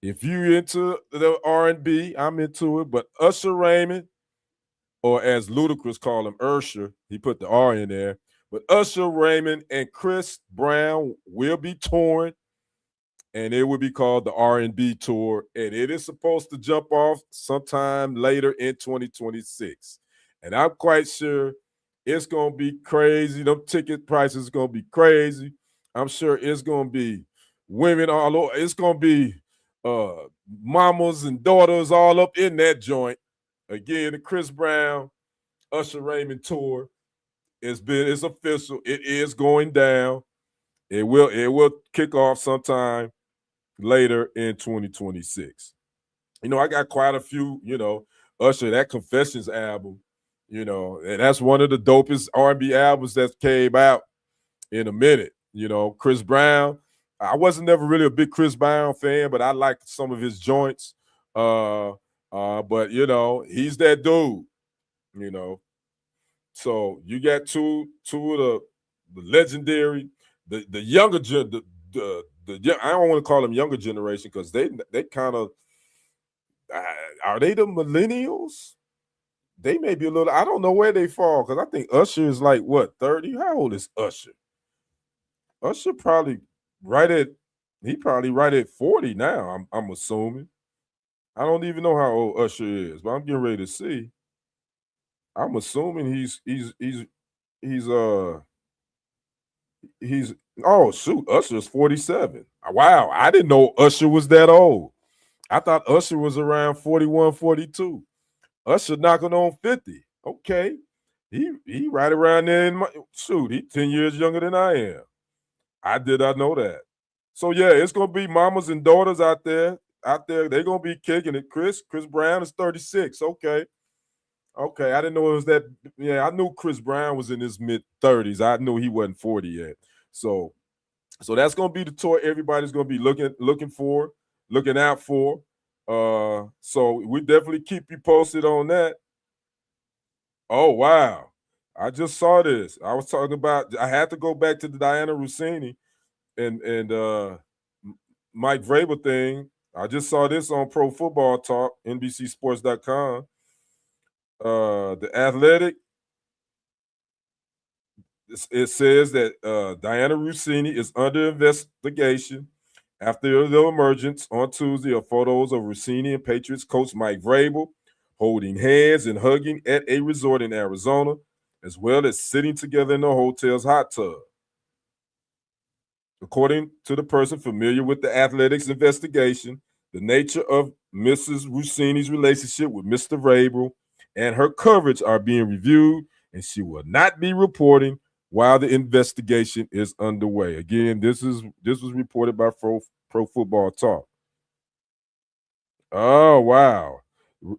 If you into the R&B, I'm into it. But Usher Raymond, or as Ludacris call him, Ursher, he put the R in there. But Usher Raymond and Chris Brown will be touring, and it will be called the R&B tour, and it is supposed to jump off sometime later in 2026. And I'm quite sure it's going to be crazy. Them ticket prices are going to be crazy. I'm sure it's going to be women all over. It's going to be mamas and daughters all up in that joint. Again, the Chris Brown, Usher Raymond tour it's official. It is going down. It will kick off sometime later in 2026. I got quite a few, Usher, that Confessions album, and that's one of the dopest R&B albums that came out in a minute. Chris Brown, I wasn't never really a big Chris Brown fan, but I liked some of his joints. But he's that dude, So you got two of the legendary, the younger I don't want to call them younger generation because they kind of are they the millennials? They may be a little. I don't know where they fall because I think Usher is like what 30. How old is Usher? Usher probably right at 40 now. I'm assuming. I don't even know how old Usher is, but I'm getting ready to see. I'm assuming he's oh shoot, Usher's 47. Wow, I didn't know Usher was that old. I thought Usher was around 41, 42. Usher knocking on 50. Okay. He right around there in he 10 years younger than I am. I did not know that. So yeah, it's gonna be mamas and daughters out there. They're gonna be kicking it. Chris Brown is 36. Okay. Okay, I didn't know it was that. Yeah, I knew Chris Brown was in his mid 30s. I knew he wasn't 40 yet. So that's gonna be the tour everybody's gonna be looking out for. So we definitely keep you posted on that. Oh wow. I just saw this. I was talking about I had to go back to the Diana Rossini and Mike Vrabel thing. I just saw this on Pro Football Talk, NBCSports.com. The Athletic, it says that Diana Rossini is under investigation after the emergence on Tuesday of photos of Rossini and Patriots coach Mike Vrabel holding hands and hugging at a resort in Arizona, as well as sitting together in the hotel's hot tub. According to the person familiar with the athletics investigation, the nature of Mrs. Rossini's relationship with Mr. Vrabel and her coverage are being reviewed, and she will not be reporting while the investigation is underway. Again, this was reported by Pro Football Talk. Oh wow!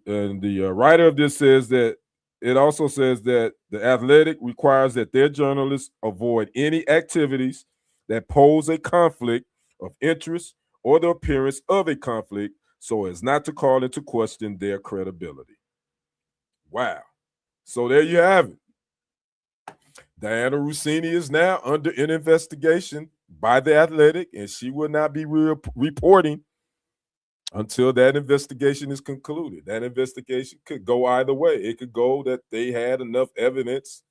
And the writer of this says that it also says that the Athletic requires that their journalists avoid any activities that pose a conflict of interest or the appearance of a conflict, so as not to call into question their credibility. Wow! So there you have it. Diana Rossini is now under an investigation by the Athletic, and she will not be reporting until that investigation is concluded. That investigation could go either way. It could go that they had enough evidence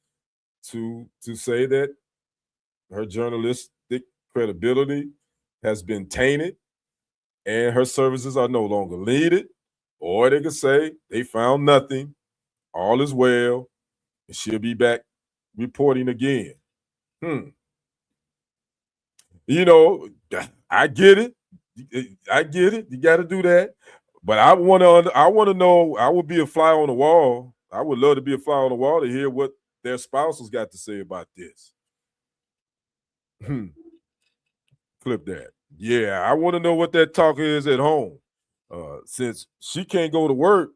to say that her journalistic credibility has been tainted and her services are no longer needed, or they could say they found nothing, all is well, and she'll be back reporting again. Hmm. You know, I get it. I get it. You got to do that. But I want to. I want to know. I would be a fly on the wall. I would love to be a fly on the wall to hear what their spouses got to say about this. Hmm. Flip that. Yeah, I want to know what that talk is at home. Since she can't go to work,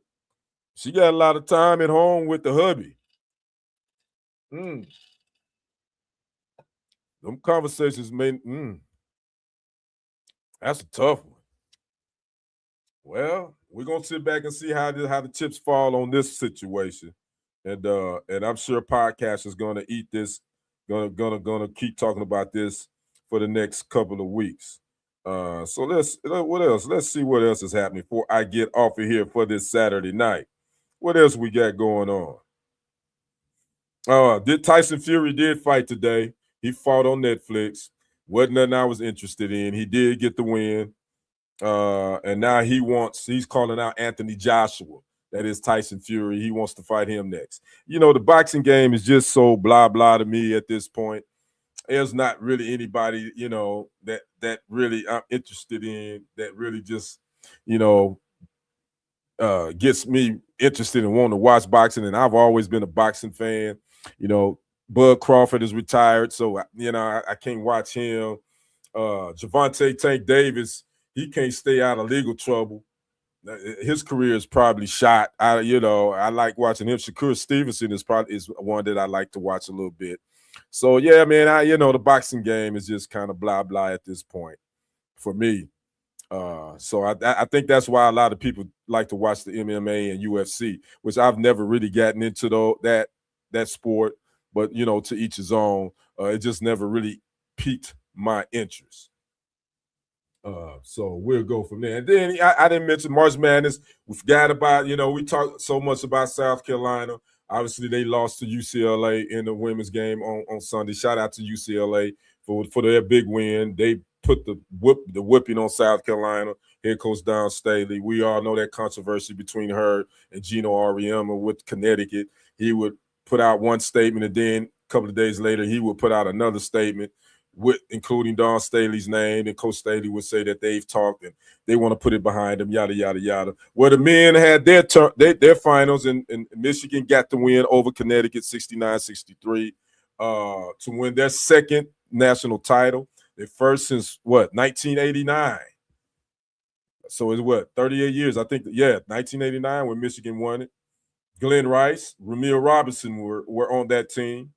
she got a lot of time at home with the hubby. Mm. Them conversations may. That's a tough one. Well, we're gonna sit back and see how the chips fall on this situation, and I'm sure podcast is gonna eat this, gonna keep talking about this for the next couple of weeks. So let's what else? Let's see what else is happening before I get off of here for this Saturday night. What else we got going on? Did Tyson Fury did fight today? He fought on Netflix. Wasn't nothing I was interested in. He did get the win. And now he's calling out Anthony Joshua. That is Tyson Fury. He wants to fight him next. You know, the boxing game is just so blah blah to me at this point. There's not really anybody, that really I'm interested in, that really just, you know, gets me interested in wanting to watch boxing. And I've always been a boxing fan. You know, Bud Crawford is retired, so I can't watch him. Javante Tank Davis, he can't stay out of legal trouble. His career is probably shot. I like watching him. Shakur Stevenson is one that I like to watch a little bit. So yeah, man, the boxing game is just kind of blah blah at this point for me. So I think that's why a lot of people like to watch the MMA and UFC, which I've never really gotten into that sport. But to each his own. It just never really piqued my interest. So we'll go from there. And then I didn't mention March Madness. We forgot about, we talked so much about South Carolina. Obviously, they lost to UCLA in the women's game on Sunday. Shout out to UCLA for their big win. They put the whipping on South Carolina. Head coach Don Staley. We all know that controversy between her and Gino Auriemma with Connecticut. He would put out one statement, and then a couple of days later, he would put out another statement with including Don Staley's name, and Coach Staley would say that they've talked and they want to put it behind them, yada yada yada. Well, the men had their finals, and Michigan got the win over Connecticut 69-63 to win their second national title. Their first since 1989. So it's 38 years, I think. 1989 when Michigan won it. Glenn Rice, Ramil Robinson were on that team.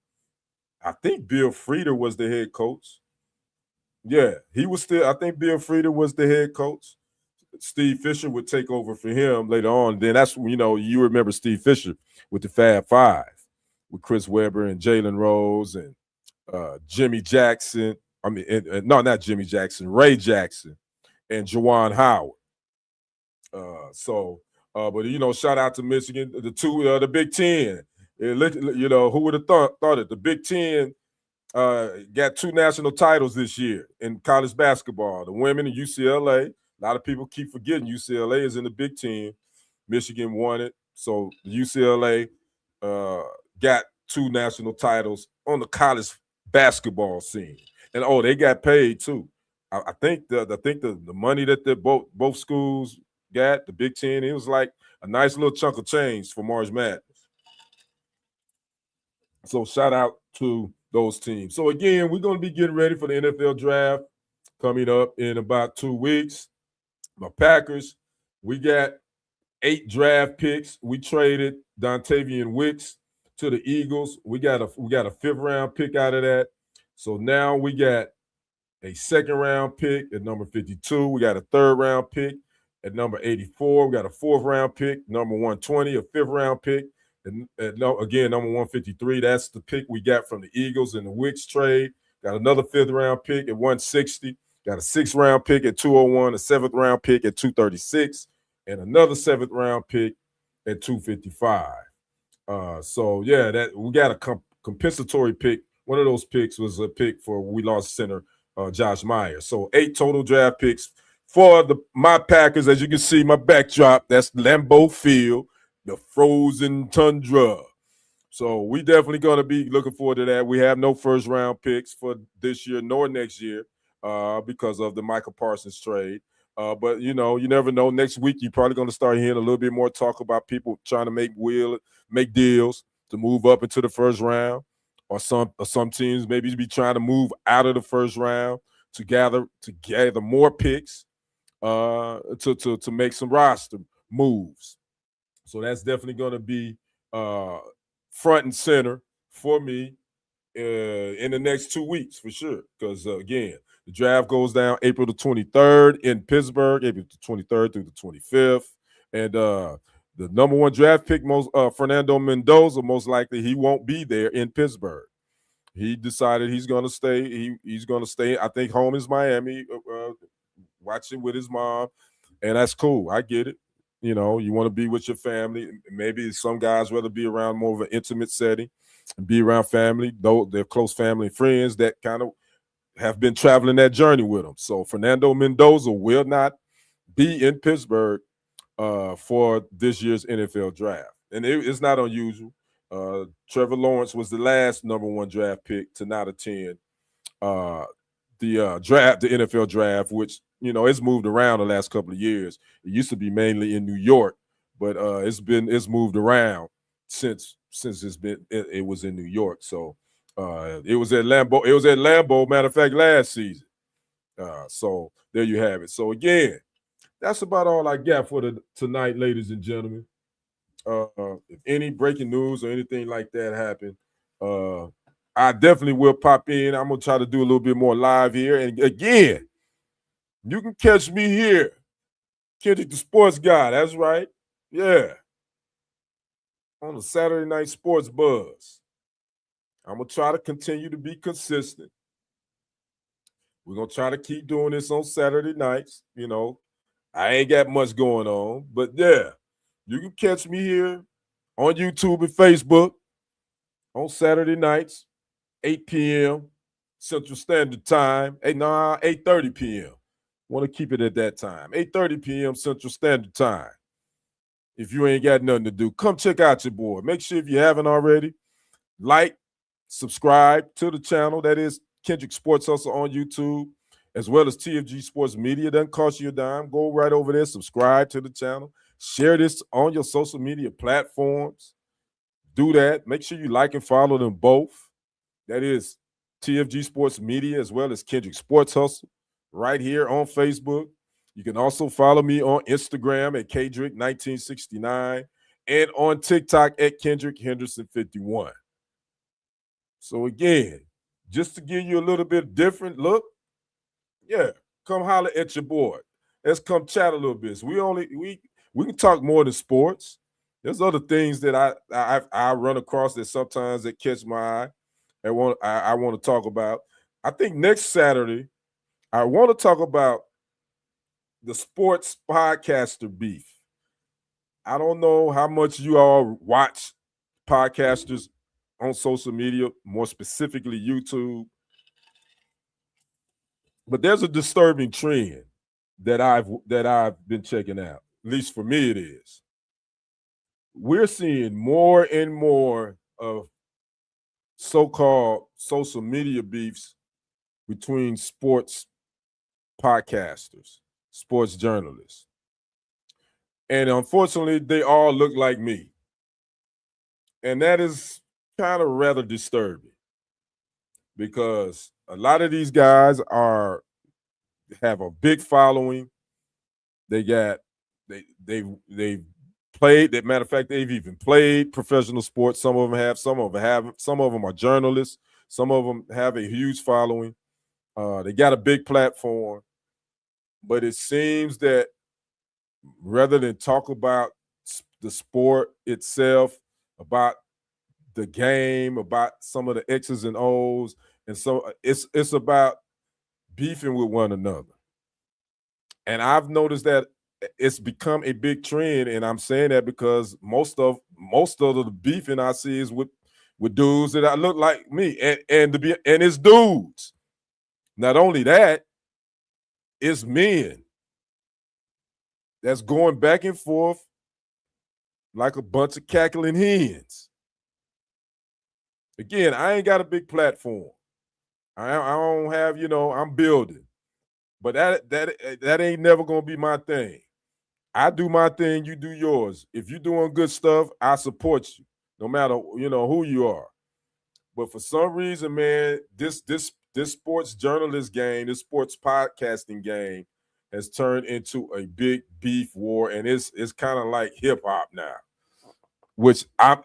I think Bill Frieder was the head coach. Yeah, he was still. I think Bill Frieder was the head coach. Steve Fisher would take over for him later on. Then that's when you remember Steve Fisher with the Fab Five, with Chris Webber and Jalen Rose and Jimmy Jackson. I mean, no, not Jimmy Jackson, Ray Jackson and Juwan Howard. But shout out to Michigan, the Big Ten. Who would have thought it? The Big Ten got two national titles this year in college basketball. The women in UCLA. A lot of people keep forgetting UCLA is in the Big Ten. Michigan won it. So UCLA got two national titles on the college basketball scene. And oh, they got paid too. I think the money that the both schools got, the Big Ten, it was like a nice little chunk of change for March Madness. So shout out to those teams. So again, we're going to be getting ready for the NFL draft coming up in about 2 weeks. My Packers, we got 8 draft picks. We traded Dontavian Wicks to the Eagles. We got a 5th-round pick out of that. So now we got a 2nd-round pick at number 52. We got a 3rd-round pick at number 84. We got a 4th-round pick, number 120, a 5th-round pick, and again, number 153. That's the pick we got from the Eagles in the Wicks trade. Got another 5th-round pick at 160. Got a 6th-round pick at 201, a 7th-round pick at 236, and another 7th-round pick at 255. So yeah, that we got a compensatory pick. One of those picks was a pick for we lost center Josh Meyer. So 8 total draft picks for my Packers. As you can see, my backdrop, that's Lambeau Field, the frozen tundra. So we definitely going to be looking forward to that. We have no 1st-round picks for this year nor next year because of the Michael Parsons trade. But you never know. Next week, you're probably going to start hearing a little bit more talk about people trying to make deals to move up into the 1st round, or some teams maybe be trying to move out of the 1st round to gather more picks to make some roster moves. So that's definitely going to be front and center for me in the next 2 weeks for sure. Because again, the draft goes down April the 23rd in Pittsburgh, April the 23rd through the 25th, and the number 1 draft pick, Fernando Mendoza, most likely he won't be there in Pittsburgh. He decided he's going to stay. He's going to stay. I think home is Miami, watching with his mom, and that's cool. I get it. You want to be with your family. Maybe some guys rather be around more of an intimate setting and be around family, though they're close family and friends that kind of have been traveling that journey with them. So Fernando Mendoza will not be in Pittsburgh for this year's NFL draft. And it's not unusual. Trevor Lawrence was the last number 1 draft pick to not attend the NFL draft, which it's moved around the last couple of years. It used to be mainly in New York, but it's moved around since it was in New York. So it was at Lambeau. It was at Lambeau, matter of fact, last season. So there you have it. So again, that's about all I got for tonight, ladies and gentlemen. If any breaking news or anything like that happen, I definitely will pop in. I'm gonna try to do a little bit more live here. And again, you can catch me here, Kendrick the Sports Guy. That's right. Yeah. On the Saturday Night Sports Buzz. I'm gonna try to continue to be consistent. We're gonna try to keep doing this on Saturday nights. I ain't got much going on, but yeah, you can catch me here on YouTube and Facebook on Saturday nights, 8 p.m. Central Standard Time. 8:30 p.m. Want to keep it at that time. 8:30 p.m. Central Standard Time. If you ain't got nothing to do, come check out your boy. Make sure if you haven't already, like, subscribe to the channel. That is Kendrick Sports Hustle on YouTube, as well as TFG Sports Media. Doesn't cost you a dime. Go right over there, subscribe to the channel. Share this on your social media platforms. Do that. Make sure you like and follow them both. That is TFG Sports Media as well as Kendrick Sports Hustle right here on Facebook. You can also follow me on Instagram at Kendrick1969 and on TikTok at Kendrick Henderson51. So again, just to give you a little bit different look, yeah, come holler at your boy. Let's come chat a little bit. So we can talk more than sports. There's other things that I run across that sometimes that catch my eye. I want to talk about. I think next Saturday, I want to talk about the sports podcaster beef. I don't know how much you all watch podcasters on social media, more specifically YouTube, but there's a disturbing trend that I've been checking out. At least for me, it is. We're seeing more and more of so-called social media beefs between sports podcasters, sports journalists. And unfortunately, they all look like me. And that is kind of rather disturbing because a lot of these guys have a big following. They got they played. That matter of fact, they've even played professional sports. Some of them have. Some of them haven't. Some of them are journalists. Some of them have a huge following. They got a big platform, but it seems that rather than talk about the sport itself, about the game, about some of the X's and O's, and so it's about beefing with one another. And I've noticed that it's become a big trend, and I'm saying that because most of the beefing I see is with dudes that I look like me, and it's dudes. Not only that, it's men that's going back and forth like a bunch of cackling hens. Again, I ain't got a big platform. I don't have, I'm building, but that ain't never gonna be my thing. I do my thing, you do yours. If you're doing good stuff, I support you, no matter who you are. But for some reason, man, this sports journalist game, this sports podcasting game, has turned into a big beef war, and it's kind of like hip hop now. Which I'm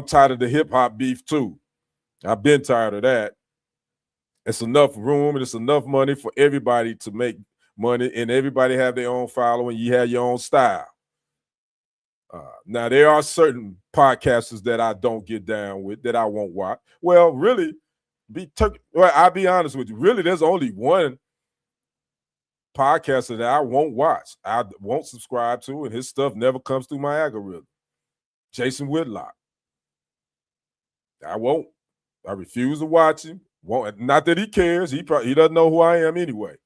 tired of the hip hop beef too. I've been tired of that. It's enough room and it's enough money for everybody to make money, and everybody have their own following. You have your own style. Now there are certain podcasters that I don't get down with, that I won't watch. Well, really, I'll be honest with you. Really, there's only one podcaster that I won't watch. I won't subscribe to, and his stuff never comes through my algorithm. Jason Whitlock. I won't. I refuse to watch him. Won't. Not that he cares. He doesn't know who I am anyway.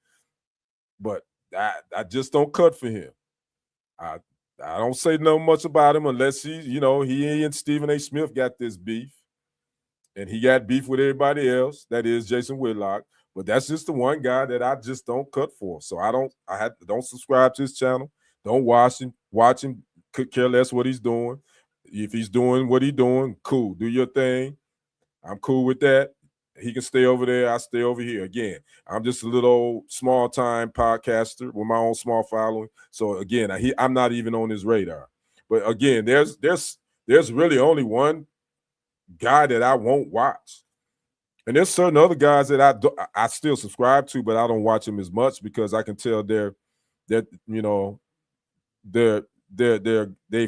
But I just don't cut for him. I don't say no much about him unless he and Stephen A. Smith got this beef, and he got beef with everybody else. That is Jason Whitlock. But that's just the one guy that I just don't cut for. So don't subscribe to his channel. Don't watch him. Watch him. Could care less what he's doing. If he's doing what he's doing, cool. Do your thing. I'm cool with that. He can stay over there. I stay over here. Again, I'm just a little old small time podcaster with my own small following. So again, I'm not even on his radar. But again, there's really only one guy that I won't watch, and there's certain other guys that I still subscribe to, but I don't watch them as much because I can tell they've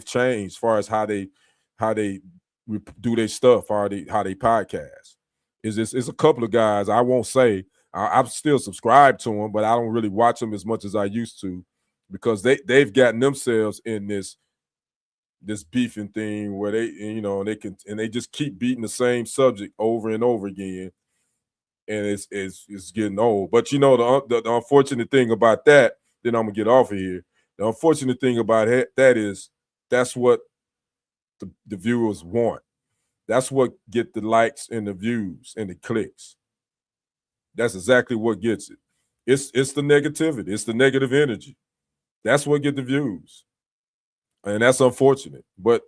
changed as far as how they do their stuff, how they podcast. It's a couple of guys I won't say I'm still subscribed to them, but I don't really watch them as much as I used to because they've gotten themselves in this beefing thing where they just keep beating the same subject over and over again, and it's getting old. But the unfortunate thing about that, then I'm gonna get off of here. The unfortunate thing about that is that's what the viewers want. That's what get the likes and the views and the clicks. That's exactly what gets it. It's the negativity. It's the negative energy. That's what get the views. And that's unfortunate. But,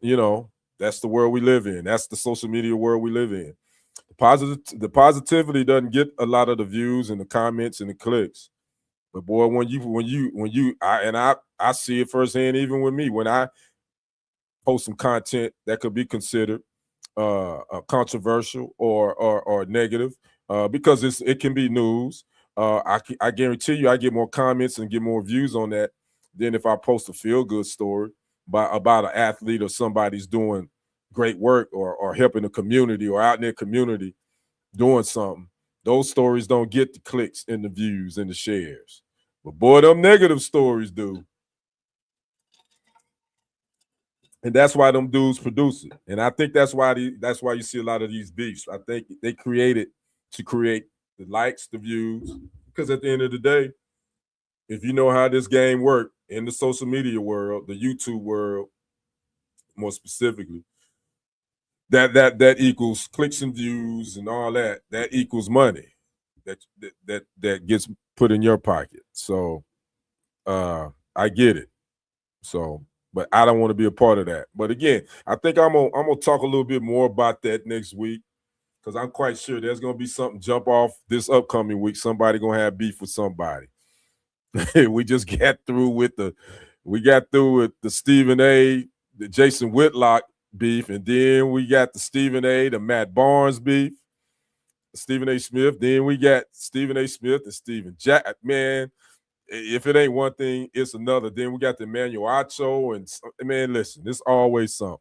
that's the world we live in. That's the social media world we live in. The positivity doesn't get a lot of the views and the comments and the clicks. But boy, I see it firsthand even with me. When I post some content that could be considered controversial or negative, because it can be news. I guarantee you, I get more comments and get more views on that than if I post a feel good story about an athlete or somebody's doing great work or helping the community or out in their community doing something. Those stories don't get the clicks and the views and the shares. But boy, them negative stories do. And that's why them dudes produce it. And I think that's why you see a lot of these beefs. I think they created to create the likes, the views. Because at the end of the day, if you know how this game works in the social media world, the YouTube world, more specifically, that equals clicks and views and all that. That equals money. that gets put in your pocket. So I get it. So, but I don't want to be a part of that. But again, I think I'm gonna talk a little bit more about that next week because I'm quite sure there's gonna be something jump off this upcoming week. Somebody gonna have beef with somebody. We just got through with the Stephen A, the Jason Whitlock beef, and then we got the Stephen A, the Matt Barnes beef, Stephen A. Smith. Then we got Stephen A. Smith and Stephen Jack. Man, if it ain't one thing, it's another. Then we got the Emmanuel Acho, and man, listen, there's always something.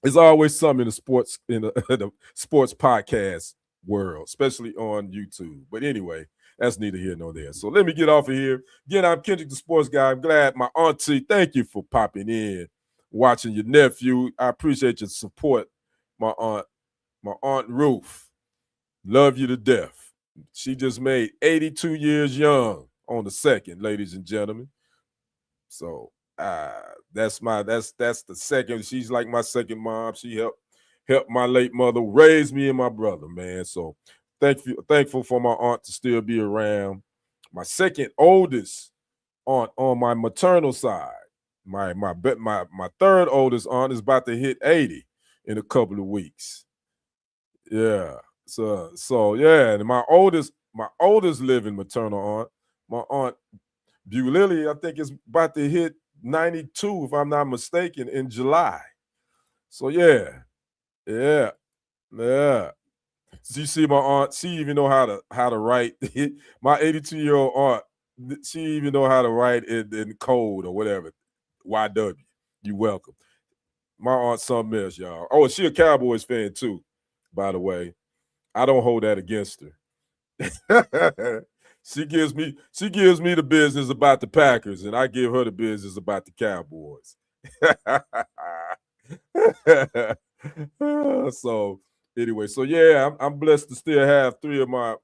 There's always something in the sports podcast world, especially on YouTube. But anyway, that's neither here nor there. So let me get off of here. Again, I'm Kendrick, the sports guy. I'm glad my auntie. Thank you for popping in, watching your nephew. I appreciate your support, my aunt Ruth. Love you to death. She just made 82 years young on the 2nd, ladies and gentlemen. So that's the second. She's like my second mom. She helped my late mother raise me and my brother, man. So thankful for my aunt to still be around. My second oldest aunt on my maternal side. My third oldest aunt is about to hit 80 in a couple of weeks. Yeah. So yeah, and my oldest living maternal aunt, my aunt Lily, I think is about to hit 92, if I'm not mistaken, in July. So yeah. So you see my aunt, she even know how to write. My 82-year-old aunt, she even know how to write in code or whatever. YW. You welcome. My aunt something else, y'all. Oh, she a Cowboys fan too, by the way. I don't hold that against her. She gives me the business about the Packers, and I give her the business about the Cowboys. So anyway, so yeah, I'm blessed to still have 3 of my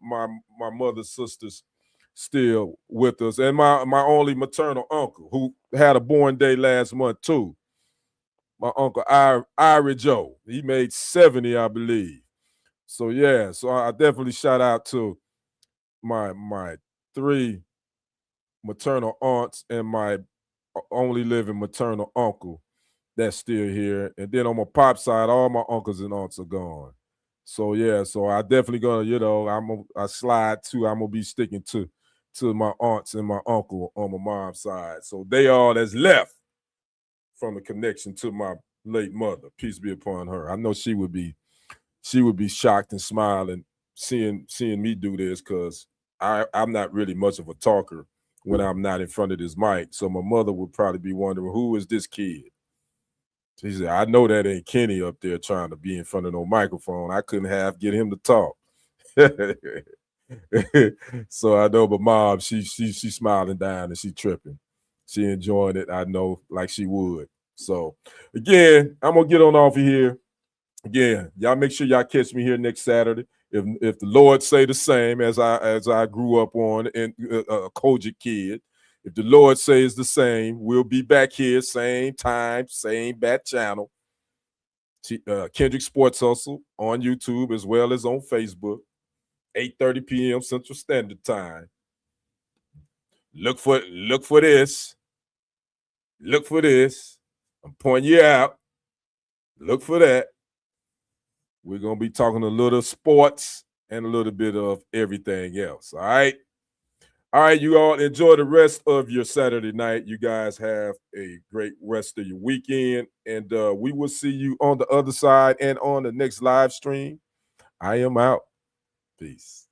mother's sisters still with us, and my only maternal uncle who had a born day last month too. My uncle Ira Joe, he made 70, I believe. So yeah, so I definitely shout out to my 3 maternal aunts and my only living maternal uncle that's still here. And then on my pop side, all my uncles and aunts are gone. So yeah, so I definitely gonna, I slide too. I'm gonna be sticking to my aunts and my uncle on my mom's side. So they all that's left from the connection to my late mother. Peace be upon her. I know she would be shocked and smiling seeing me do this because I'm not really much of a talker when I'm not in front of this mic. So my mother would probably be wondering, who is this kid? She said, I know that ain't Kenny up there trying to be in front of no microphone. I couldn't get him to talk. So I know, but mom, she smiling down and she tripping. She enjoying it, I know, like she would. So again, I'm gonna get on off of here. Again, y'all make sure y'all catch me here next Saturday. If the Lord say the same as I grew up on and a Kojic kid, if the Lord says the same, we'll be back here, same time, same bat channel. Kendrick Sports Hustle on YouTube as well as on Facebook, 8:30 p.m. Central Standard Time. Look for this. Look for this. I'm pointing you out. Look for that. We're going to be talking a little sports and a little bit of everything else. All right. All right, you all enjoy the rest of your Saturday night. You guys have a great rest of your weekend. And we will see you on the other side and on the next live stream. I am out. Peace.